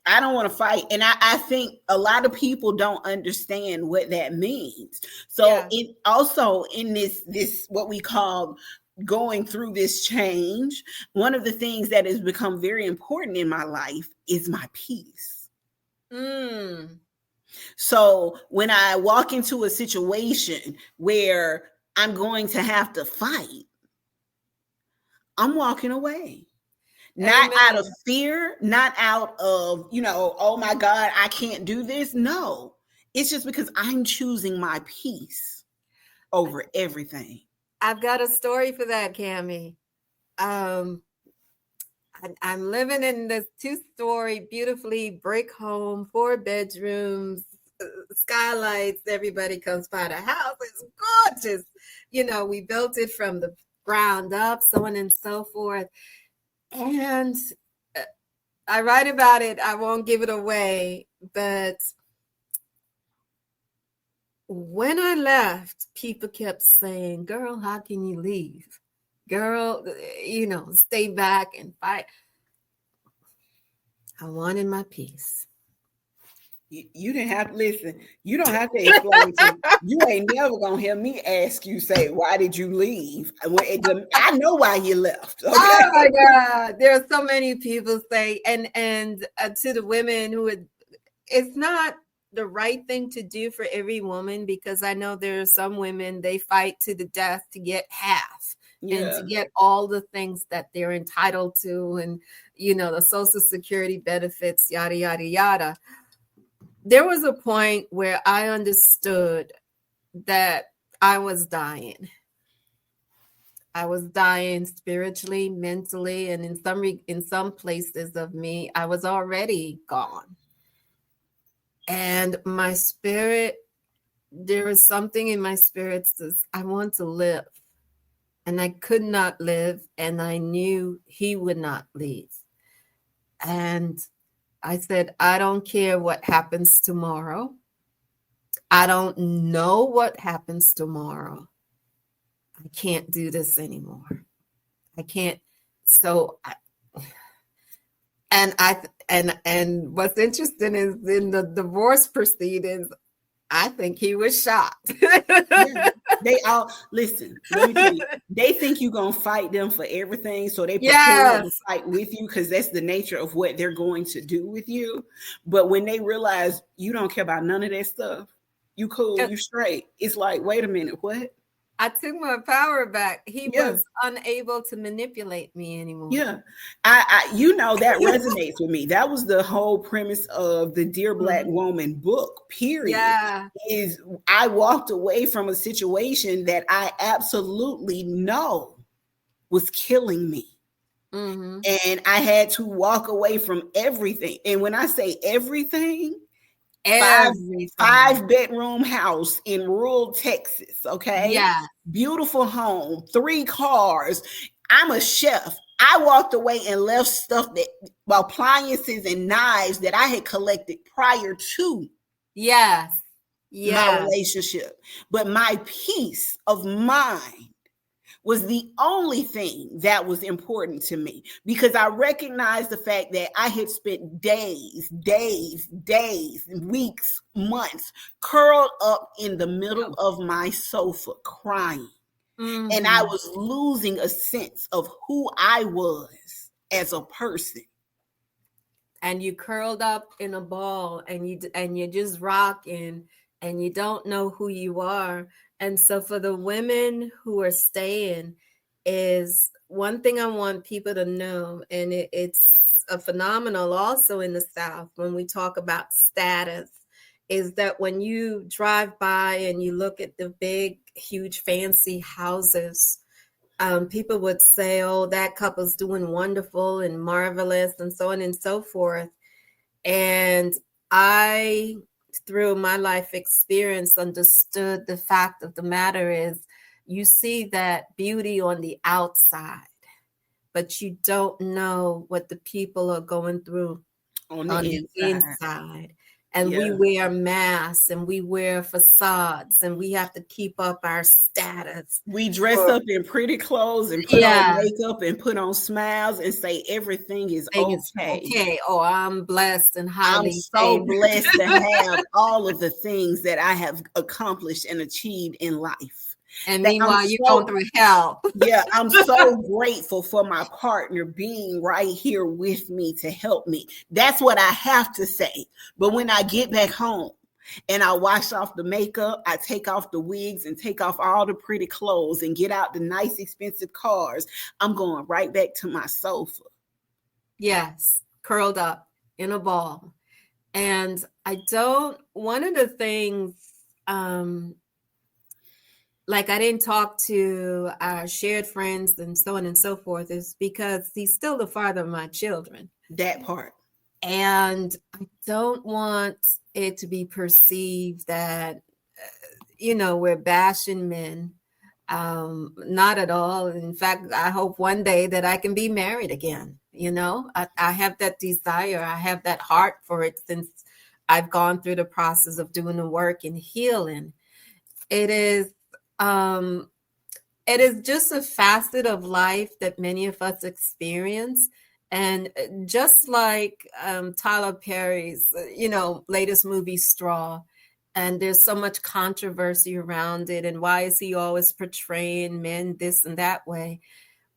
I don't want to fight. And I think a lot of people don't understand what that means. So it also, in this what we call going through this change, one of the things that has become very important in my life is my peace. So when I walk into a situation where I'm going to have to fight, I'm walking away. Not out of fear, not out of, oh my God, I can't do this. No, it's just because I'm choosing my peace over everything.
I've got a story for that, Cammie. I'm living in this 2-story, beautifully brick home, 4 bedrooms, skylights. Everybody comes by the house. It's gorgeous. We built it from the ground up, so on and so forth. And I write about it. I won't give it away. But when I left, people kept saying, girl, how can you leave? Girl, stay back and fight. I wanted my peace.
You didn't have to listen. You don't have to explain to me. You ain't never gonna hear me ask you, say, why did you leave? I know why you left. Okay?
Oh my God. There are so many people say, and to the women who it's not the right thing to do for every woman, because I know there are some women, they fight to the death to get half. and to
Yeah.
get all the things that they're entitled to, and the Social Security benefits, yada yada yada. There was a point where I understood that I was dying. I was dying spiritually, mentally, and in some places of me, I was already gone. And my spirit, there was something in my spirit says, I want to live. And I could not live, and I knew he would not leave. And I said, I don't care what happens tomorrow. I don't know what happens tomorrow. I can't do this anymore. I can't. So, and what's interesting is in the divorce proceedings, I think he was shocked.
Yeah. They all listen. Let me tell you, they think you're gonna fight them for everything, so they prepare to
Yes.
fight with you because that's the nature of what they're going to do with you. But when they realize you don't care about none of that stuff, you cool, you straight. It's like, wait a minute, what?
I took my power back. He
Yeah.
was unable to manipulate me anymore.
Yeah, I that resonates with me. That was the whole premise of the Dear Black Woman book, period.
Yeah.
Is I walked away from a situation that I absolutely know was killing me.
Mm-hmm.
And I had to walk away from everything. And when I say everything,
Everything.
5-bedroom house in rural Texas, okay?
Yeah.
Beautiful home, 3 cars. I'm a chef. I walked away and left stuff that appliances and knives that I had collected prior to
Yes.
my
Yeah.
relationship. But my peace of mind was the only thing that was important to me because I recognized the fact that I had spent days, weeks, months curled up in the middle of my sofa crying.
Mm-hmm.
And I was losing a sense of who I was as a person.
And you curled up in a ball, and you're just rocking, and you don't know who you are. And so for the women who are staying, is one thing I want people to know, and it's a phenomenal also in the South when we talk about status, is that when you drive by and you look at the big, huge, fancy houses, people would say, oh, that couple's doing wonderful and marvelous and so on and so forth. And I, through my life experience, understood the fact of the matter is you see that beauty on the outside, but you don't know what the people are going through on the inside. And we wear masks and we wear facades and we have to keep up our status.
We dress up in pretty clothes and put on makeup and put on smiles and say everything is okay.
Oh, I'm blessed and highly
I'm so blessed to have all of the things that I have accomplished and achieved in life.
And meanwhile, you're going through hell.
Yeah, I'm so grateful for my partner being right here with me to help me. That's what I have to say. But when I get back home and I wash off the makeup, I take off the wigs and take off all the pretty clothes and get out the nice, expensive cars, I'm going right back to my sofa.
Yes, curled up in a ball. And one of the things, like I didn't talk to our shared friends and so on and so forth, is because he's still the father of my children.
That part.
And I don't want it to be perceived that, we're bashing men. Not at all. In fact, I hope one day that I can be married again. I have that desire. I have that heart for it since I've gone through the process of doing the work and healing. It is just a facet of life that many of us experience. And just like Tyler Perry's, latest movie, Straw, and there's so much controversy around it. And why is he always portraying men this and that way?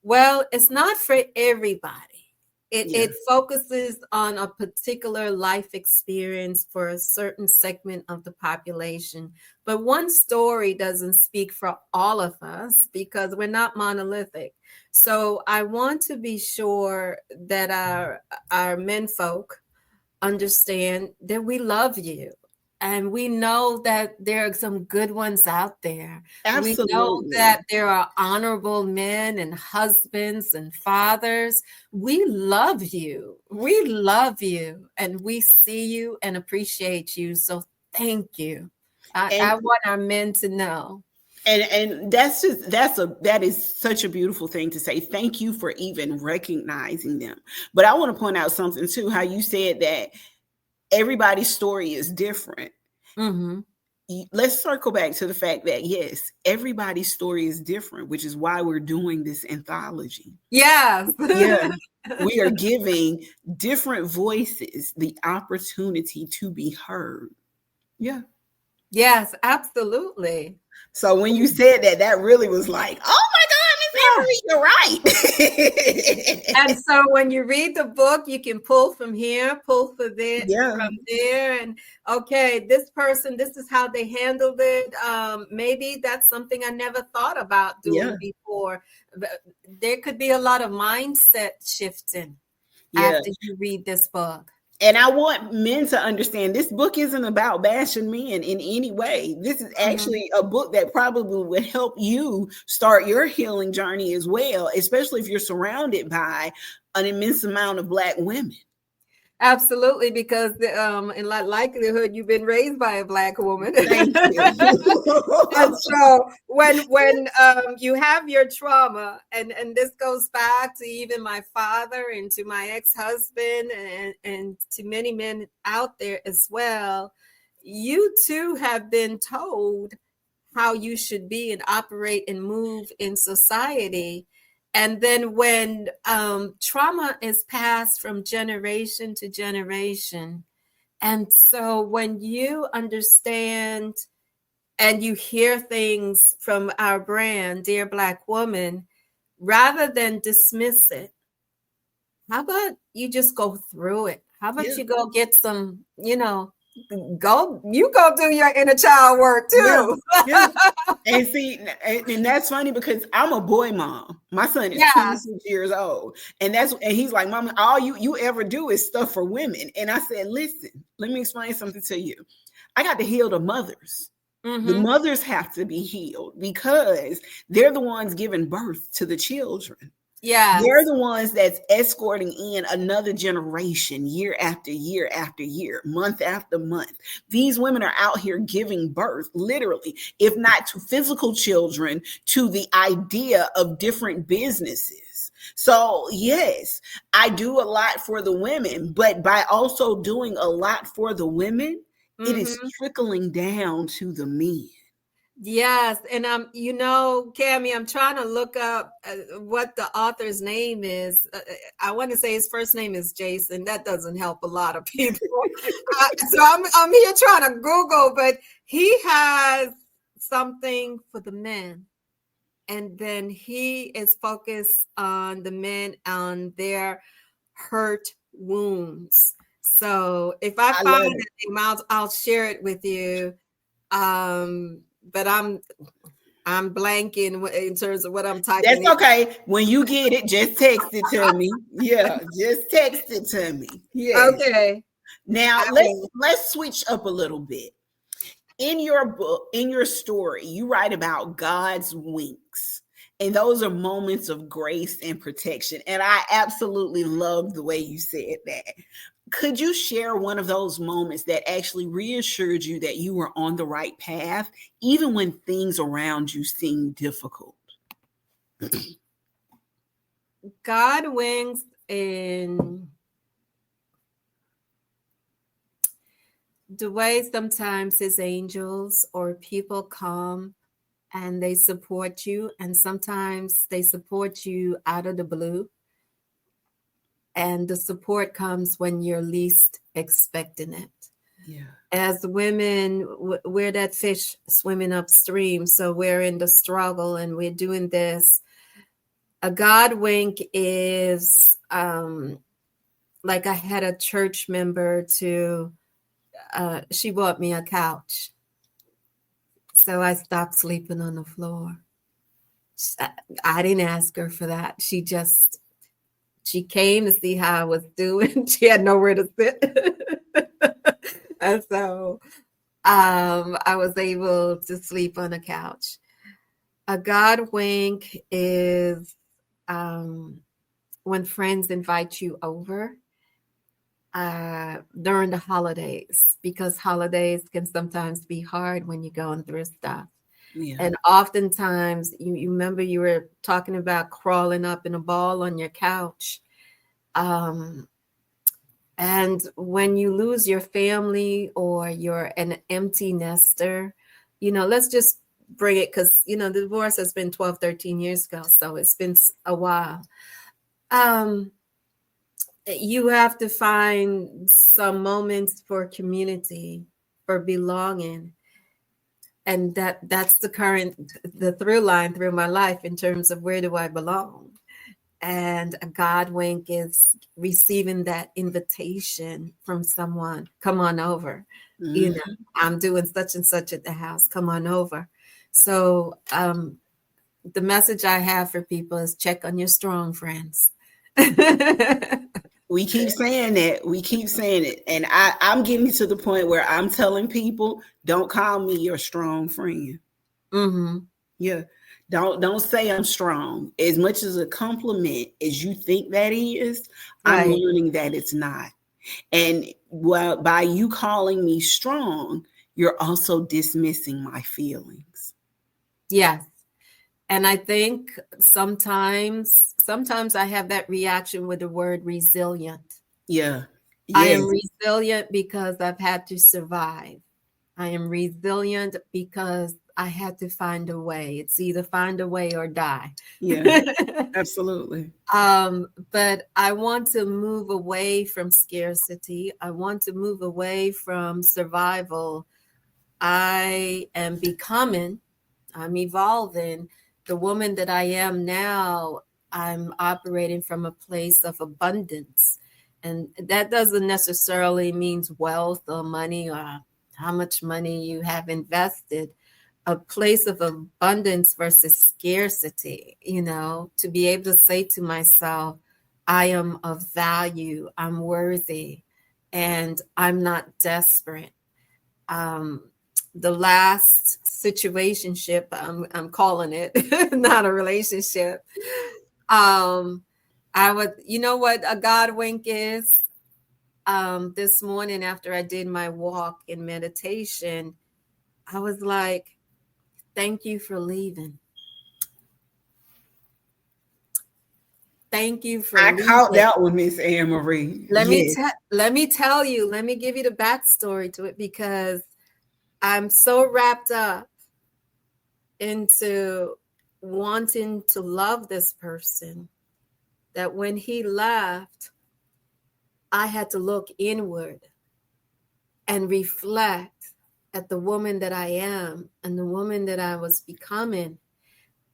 Well, it's not for everybody. It focuses on a particular life experience for a certain segment of the population. But one story doesn't speak for all of us because we're not monolithic. So I want to be sure that our menfolk understand that we love you. And we know that there are some good ones out there. We know
Absolutely.
that there are honorable men and husbands and fathers. We love you. We love you. And we see you and appreciate you. So thank you. I
And
want our men to know.
and that is such a beautiful thing to say. Thank you for even recognizing them. But I want to point out something too, how you said that everybody's story is different.
Mm-hmm.
Let's circle back to the fact that yes, everybody's story is different, which is why we're doing this anthology.
Yes.
Yeah. We are giving different voices the opportunity to be heard. Yeah.
Yes, absolutely.
So when you said that, that really was like, oh my God, Miss Avery, you're right.
And so when you read the book, you can pull from here, pull from there,
Yeah.
and okay, this person, this is how they handled it. Maybe that's something I never thought about doing before. There could be a lot of mindset shifting after you read this book.
And I want men to understand this book isn't about bashing men in any way. This is actually a book that probably will help you start your healing journey as well, especially if you're surrounded by an immense amount of Black women.
Absolutely, because in likelihood you've been raised by a Black woman.
Thank you.
And so when you have your trauma, and this goes back to even my father and to my ex-husband and to many men out there as well, you too have been told how you should be and operate and move in society. And then when trauma is passed from generation to generation, and so when you understand and you hear things from our brand, Dear Black Woman, rather than dismiss it, how about you just go through it? How about you go get some, go do your inner child work too.
And see, and that's funny because I'm a boy mom. My son is 26 years old. And he's like, Mama, all you ever do is stuff for women. And I said, listen, let me explain something to you. I got to heal the mothers. The mothers have to be healed because they're the ones giving birth to the children.
Yeah,
they're the ones that's escorting in another generation year after year after year, month after month. These women are out here giving birth, literally, if not to physical children, to the idea of different businesses. So yes, I do a lot for the women, but by also doing a lot for the women, it is trickling down to the men.
Yes, and Cammie, I'm trying to look up what the author's name is. I want to say his first name is Jason. That doesn't help a lot of people. So I'm here trying to Google, but he has something for the men, and then he is focused on the men on their hurt wounds. So if I find the name, I'll share it with you. But I'm blanking in terms of what I'm typing.
That's okay. When you get it, just text it to me. Yeah, just text it to me. Yeah.
Okay.
Now let's switch up a little bit. In your book, in your story, you write about God's winks. And those are moments of grace and protection. And I absolutely love the way you said that. Could you share one of those moments that actually reassured you that you were on the right path, even when things around you seemed difficult?
God winks in the way sometimes his angels or people come and they support you, and sometimes they support you out of the blue. And the support comes when you're least expecting it. Yeah. As women, we're that fish swimming upstream. So we're in the struggle and we're doing this. A God wink is like I had a church member she bought me a couch. So I stopped sleeping on the floor. I didn't ask her for that. She came to see how I was doing. She had nowhere to sit. And so I was able to sleep on a couch. A God wink is when friends invite you over during the holidays, because holidays can sometimes be hard when you're going through stuff.
Yeah.
And oftentimes, you remember you were talking about crawling up in a ball on your couch. And when you lose your family or you're an empty nester, let's just bring it, because, the divorce has been 12, 13 years ago. So it's been a while. You have to find some moments for community, for belonging. And that's the through line through my life in terms of where do I belong. And a God wink is receiving that invitation from someone. Come on over.
Mm-hmm.
I'm doing such and such at the house. Come on over. So the message I have for people is check on your strong friends.
We keep saying that. We keep saying it. And I'm getting to the point where I'm telling people, don't call me your strong friend.
Mm-hmm.
Yeah. Don't say I'm strong. As much as a compliment as you think that is, I'm
Right.
learning that it's not. And by you calling me strong, you're also dismissing my feelings.
Yes. And I think sometimes I have that reaction with the word resilient.
Yeah.
I
Yes.
am resilient because I've had to survive. I am resilient because I had to find a way. It's either find a way or die.
Yeah. Absolutely.
But I want to move away from scarcity. I want to move away from survival. I'm evolving. The woman that I am now, I'm operating from a place of abundance. And that doesn't necessarily mean wealth or money or how much money you have invested. A place of abundance versus scarcity, to be able to say to myself, I am of value, I'm worthy, and I'm not desperate. The last situationship, I'm calling it, not a relationship. I would, what a God wink is? This morning after I did my walk in meditation, I was like, thank you for leaving. Thank you for
I
leaving.
caught that one, Miss Anne Marie.
Let
Yes.
me tell you, let me give you the backstory to it, because I'm so wrapped up into wanting to love this person that when he left, I had to look inward and reflect at the woman that I am and the woman that I was becoming.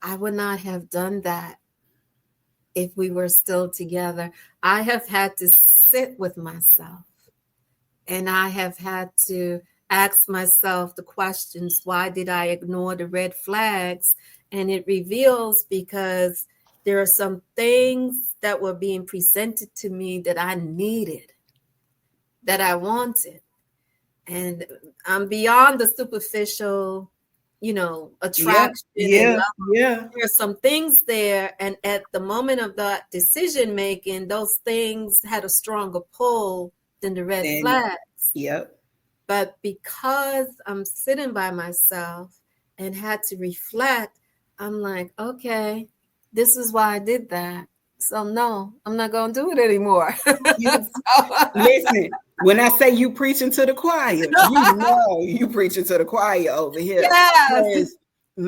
I would not have done that if we were still together. I have had to sit with myself, and I have had to ask myself the questions, why did I ignore the red flags? And it reveals because there are some things that were being presented to me that I needed, that I wanted. And I'm beyond the superficial, attraction and
Yeah.
love.
Yeah.
There are some things there. And at the moment of that decision making, those things had a stronger pull than the red
And
flags.
yep.
But because I'm sitting by myself and had to reflect, I'm like, okay, this is why I did that. So no, I'm not going to do it anymore.
Listen, when I say you preaching to the choir, you know you preaching to the choir over here.
Yes.
Because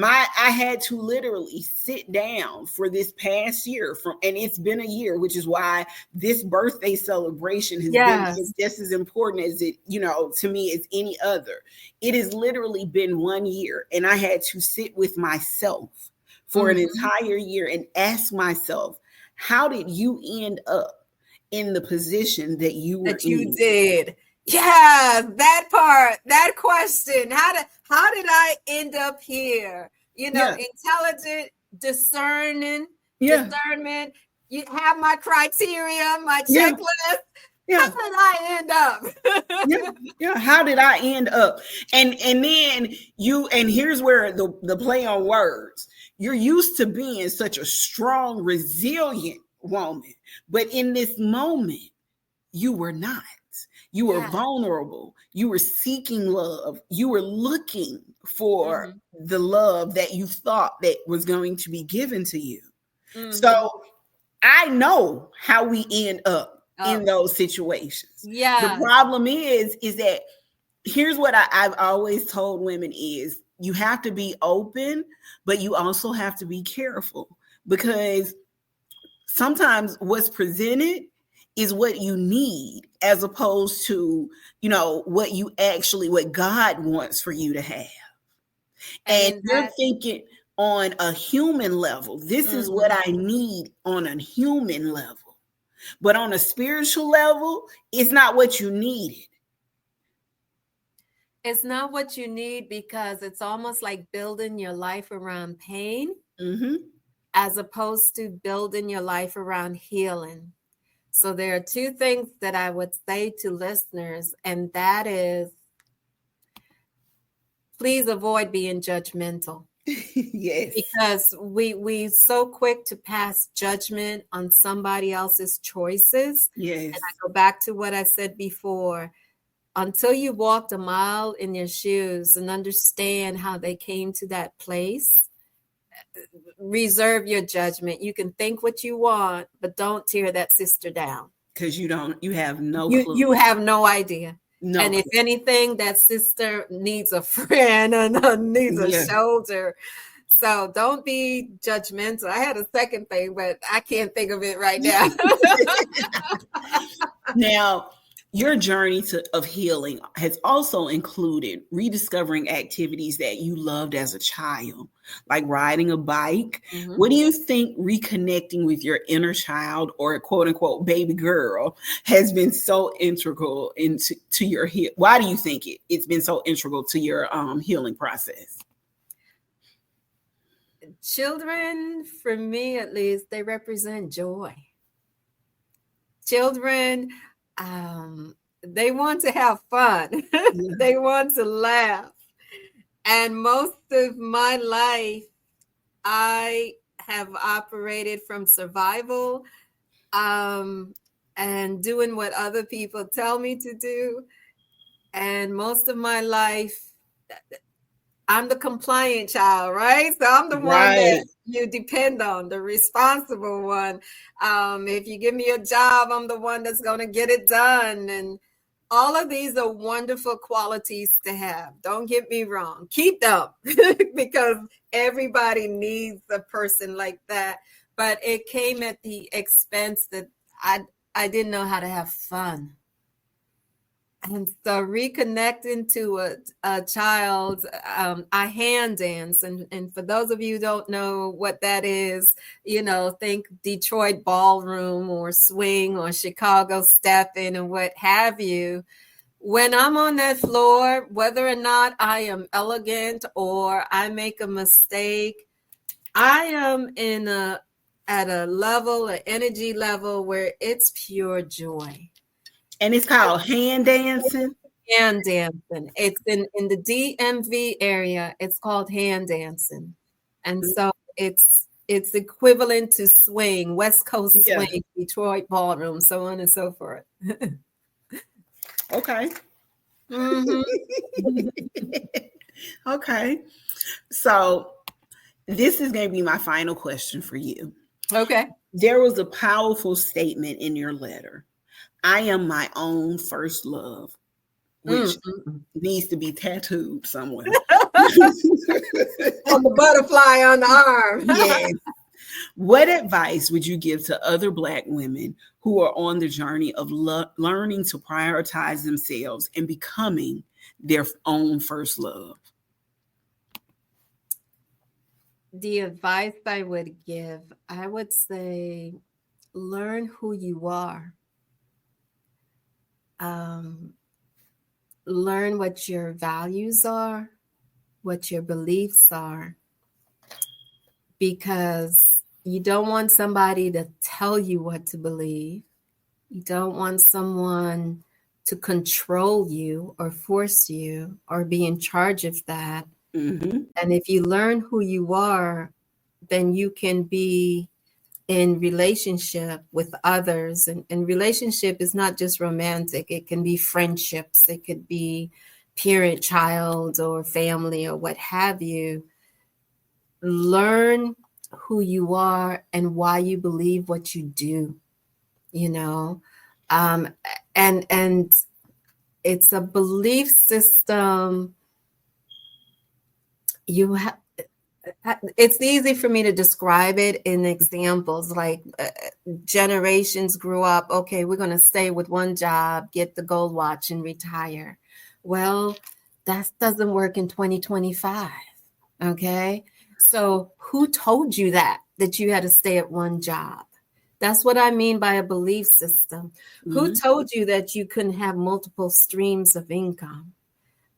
I had to literally sit down for this past year and it's been a year, which is why this birthday celebration has been just as important as it, to me as any other. It has literally been 1 year, and I had to sit with myself for an entire year and ask myself, how did you end up in the position that you were
That you
in.
did. Yeah, that part, that question. How did I end up here?
Yeah.
Intelligent, discerning,
Yeah.
discernment. You have my criteria, my
Yeah.
checklist. How
Yeah.
did I end
Yeah.
up?
Yeah. How did I end up? And then and here's where the play on words. You're used to being such a strong, resilient woman, but in this moment, you were not. You were
Yeah.
vulnerable. You were seeking love. You were looking for
Mm-hmm.
the love that you thought that was going to be given to you.
Mm-hmm.
So I know how we end up
Oh,
in those situations. The
yeah.
problem is that here's what I've always told women is you have to be open, but you also have to be careful because sometimes what's presented is what you need as opposed to what God wants for you to have.
And
And
in
you're
that,
thinking on a human level, this is what
mhm.
I need on a human level, but on a spiritual level, it's not what you needed.
It's not what you need because it's almost like building your life around pain
Mm-hmm.
as opposed to building your life around healing. So there are two things that I would say to listeners, and that is please avoid being judgmental
Yes.
because we so quick to pass judgment on somebody else's choices. And I
Yes.
go back to what I said before. Until you walked a mile in your shoes and understand how they came to that place, reserve your judgment. You can think what you want, but don't tear that sister down.
Because you have no
You
clue.
you have no idea.
No
And if
clue.
anything, that sister needs a friend and needs a
Yeah.
shoulder. So don't be judgmental. I had a second thing, but I can't think of it right now.
Now, your journey of healing has also included rediscovering activities that you loved as a child, like riding a bike.
Mhm.
What do you think reconnecting with your inner child or quote unquote baby girl has been so integral to your heal? Why do you think it's been so integral to your healing process?
Children, for me at least, they represent joy. Children, they want to have fun.
Yeah.
They want to laugh. And most of my life, I have operated from survival, um, and doing what other people tell me to do. And most of my life, I'm the compliant child, right? So I'm the one that
Right.
you depend on, the responsible one. If you give me a job, I'm the one that's going to get it done. And all of these are wonderful qualities to have. Don't get me wrong. Keep them because everybody needs a person like that. But it came at the expense that I didn't know how to have fun. And so reconnecting to a child, I hand dance. And for those of you who don't know what that is, think Detroit ballroom or swing or Chicago stepping and what have you. When I'm on that floor, whether or not I am elegant or I make a mistake, I am at a level, an energy level where it's pure joy.
And it's called hand dancing.
Hand dancing. It's in the DMV area. It's called hand dancing. And so it's equivalent to swing, West Coast
Yeah.
swing, Detroit ballroom, so on and so forth.
Okay.
Hmm.
Okay. So this is going to be my final question for you.
Okay.
There was a powerful statement in your letter. I am my own first love, which
Mm-mm.
needs to be tattooed somewhere.
On the butterfly on the arm.
Yes. What advice would you give to other Black women who are on the journey of learning to prioritize themselves and becoming their own first love?
The advice I would give, I would say, learn who you are. learn what your values are, what your beliefs are, because you don't want somebody to tell you what to believe. You don't want someone to control you or force you or be in charge of that.
Mm-hmm.
And if you learn who you are, then you can be in relationship with others. And relationship is not just romantic. It can be friendships. It could be parent, child, or family, or what have you. Learn who you are and why you believe what you do, you know. And it's a belief system. You have, it's easy for me to describe it in examples, like generations grew up, okay, we're going to stay with one job, get the gold watch, and retire. Well, that doesn't work in 2025. Okay. So who told you that you had to stay at one job? That's what I mean by a belief system.
Mm-hmm.
Who told you that you couldn't have multiple streams of income?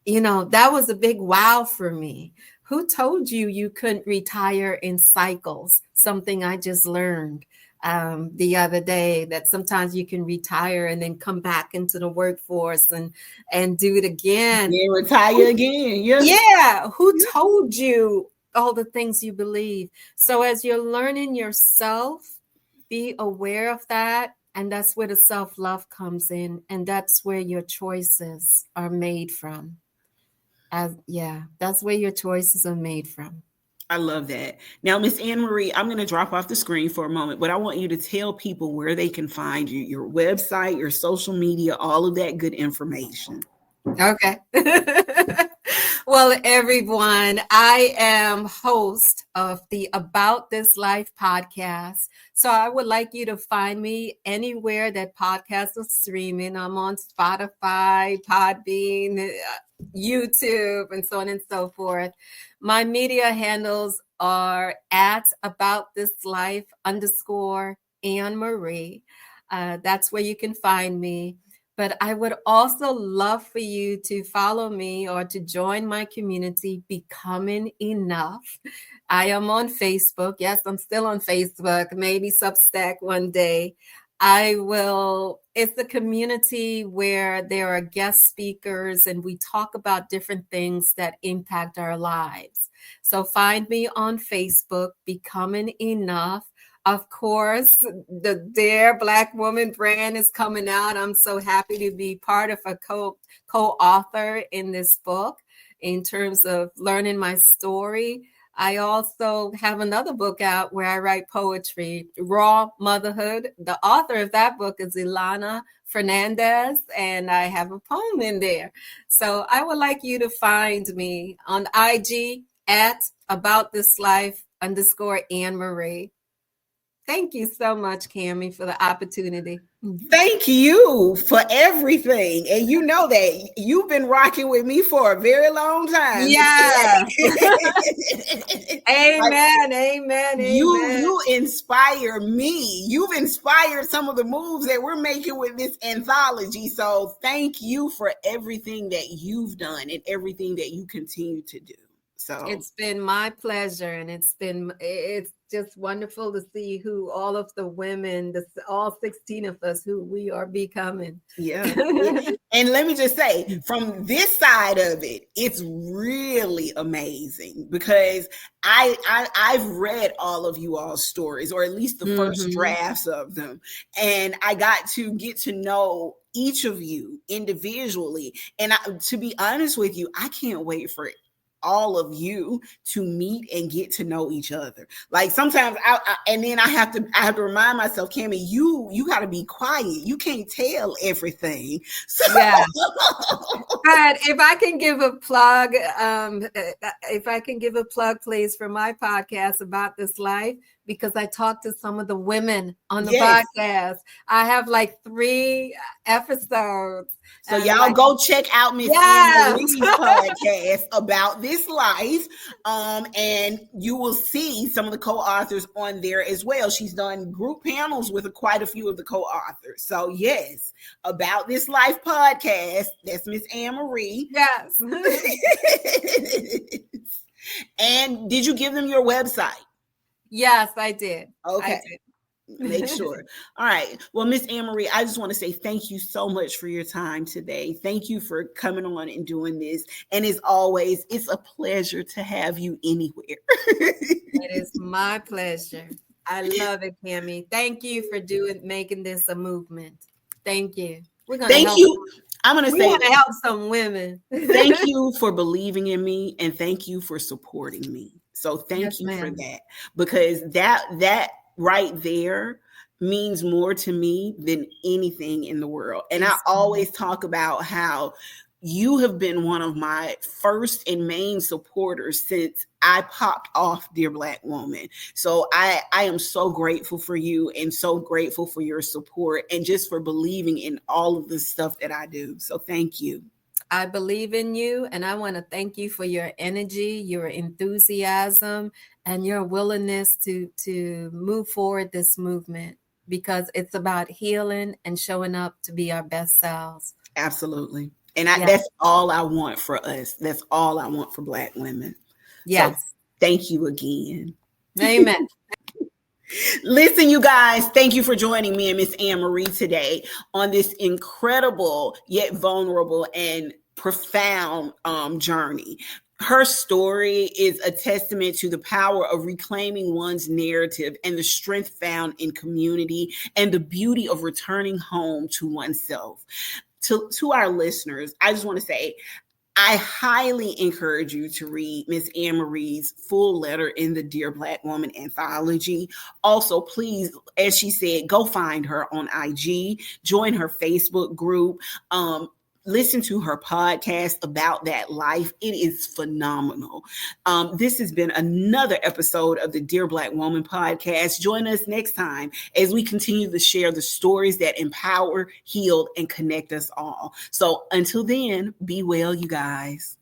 You know, that was a big wow for me. Who told you you couldn't retire in cycles? Something I just learned the other day, that sometimes you can retire and then come back into the workforce and do it again.
Yeah, retire again. Yeah.
Yeah. Who told you all the things you believe? So as you're learning yourself, be aware of that. And that's where the self-love comes in. And that's where your choices are made from. That's where your choices are made from.
I love that. Now, Miss Anne Marie, I'm going to drop off the screen for a moment, but I want you to tell people where they can find you, your website, your social media, all of that good information.
Okay. Well, everyone, I am host of the About This Life podcast. So I would like you to find me anywhere that podcasts are streaming. I'm on Spotify, Podbean, YouTube, and so on and so forth. My media handles are at About This Life _Anne Marie. That's where you can find me. But I would also love for you to follow me or to join my community, Becoming Enough. I am on Facebook. Yes, I'm still on Facebook, maybe Substack one day. It's a community where there are guest speakers and we talk about different things that impact our lives. So find me on Facebook, Becoming Enough. Of course, the Dear Black Woman brand is coming out. I'm so happy to be part of a co-author in this book in terms of learning my story. I also have another book out where I write poetry, Raw Motherhood. The author of that book is Ilana Fernandez, and I have a poem in there. So I would like you to find me on IG at About This Life _Anne Marie. Thank you so much, Cammie, for the opportunity.
Thank you for everything. And you know that you've been rocking with me for a very long time.
Yeah. Amen.
Like,
amen.
You inspire me. You've inspired some of the moves that we're making with this anthology. So thank you for everything that you've done and everything that you continue to do. So
it's been my pleasure, and it's just wonderful to see who all of the women, all 16 of us, who we are becoming.
Yeah. And let me just say, from this side of it, it's really amazing because I've read all of you all's stories, or at least the first drafts of them, and I got to get to know each of you individually. And to be honest with you, I can't wait for all of you to meet and get to know each other. Like sometimes and then I have to remind myself, Cammie, you got to be quiet. You can't tell everything. So
yeah. But if I can give a plug, please, for my podcast, About This Life, because I talked to some of the women on the
Yes.
podcast. I have like 3 episodes.
So y'all go check out Miss
Yes.
Marie's podcast about this life. And you will see some of the co-authors on there as well. She's done group panels with quite a few of the co-authors. So yes, About This Life podcast. That's Miss Anne-Marie.
Yes.
And did you give them your website?
Yes, I did.
Okay.
I did.
Make sure. All right. Well, Miss Anne-Marie, I just want to say thank you so much for your time today. Thank you for coming on and doing this. And as always, it's a pleasure to have you anywhere.
It is my pleasure. I love it, Cammie. Thank you for making this a movement. Thank you. We're gonna
Thank
help.
you. I'm going to say,
we want to help some women.
Thank you for believing in me, and thank you for supporting me. So thank
Yes,
you for
ma'am.
that, because that right there means more to me than anything in the world. And I always talk about how you have been one of my first and main supporters since I popped off Dear Black Woman. So I am so grateful for you, and so grateful for your support, and just for believing in all of the stuff that I do. So thank you.
I believe in you, and I want to thank you for your energy, your enthusiasm, and your willingness to move forward this movement, because it's about healing and showing up to be our best selves.
Absolutely. And that's all I want for us. That's all I want for Black women.
Yes.
So thank you again.
Amen.
Listen, you guys, thank you for joining me and Miss Anne-Marie today on this incredible yet vulnerable and profound journey. Her story is a testament to the power of reclaiming one's narrative and the strength found in community, and the beauty of returning home to oneself. To our listeners, I just want to say, I highly encourage you to read Miss Anne-Marie's full letter in the Dear Black Woman Anthology. Also, please, as she said, go find her on IG, join her Facebook group, listen to her podcast About That Life. It is phenomenal. This has been another episode of the Dear Black Woman podcast. Join us next time as we continue to share the stories that empower, heal, and connect us all. So until then, be well, you guys.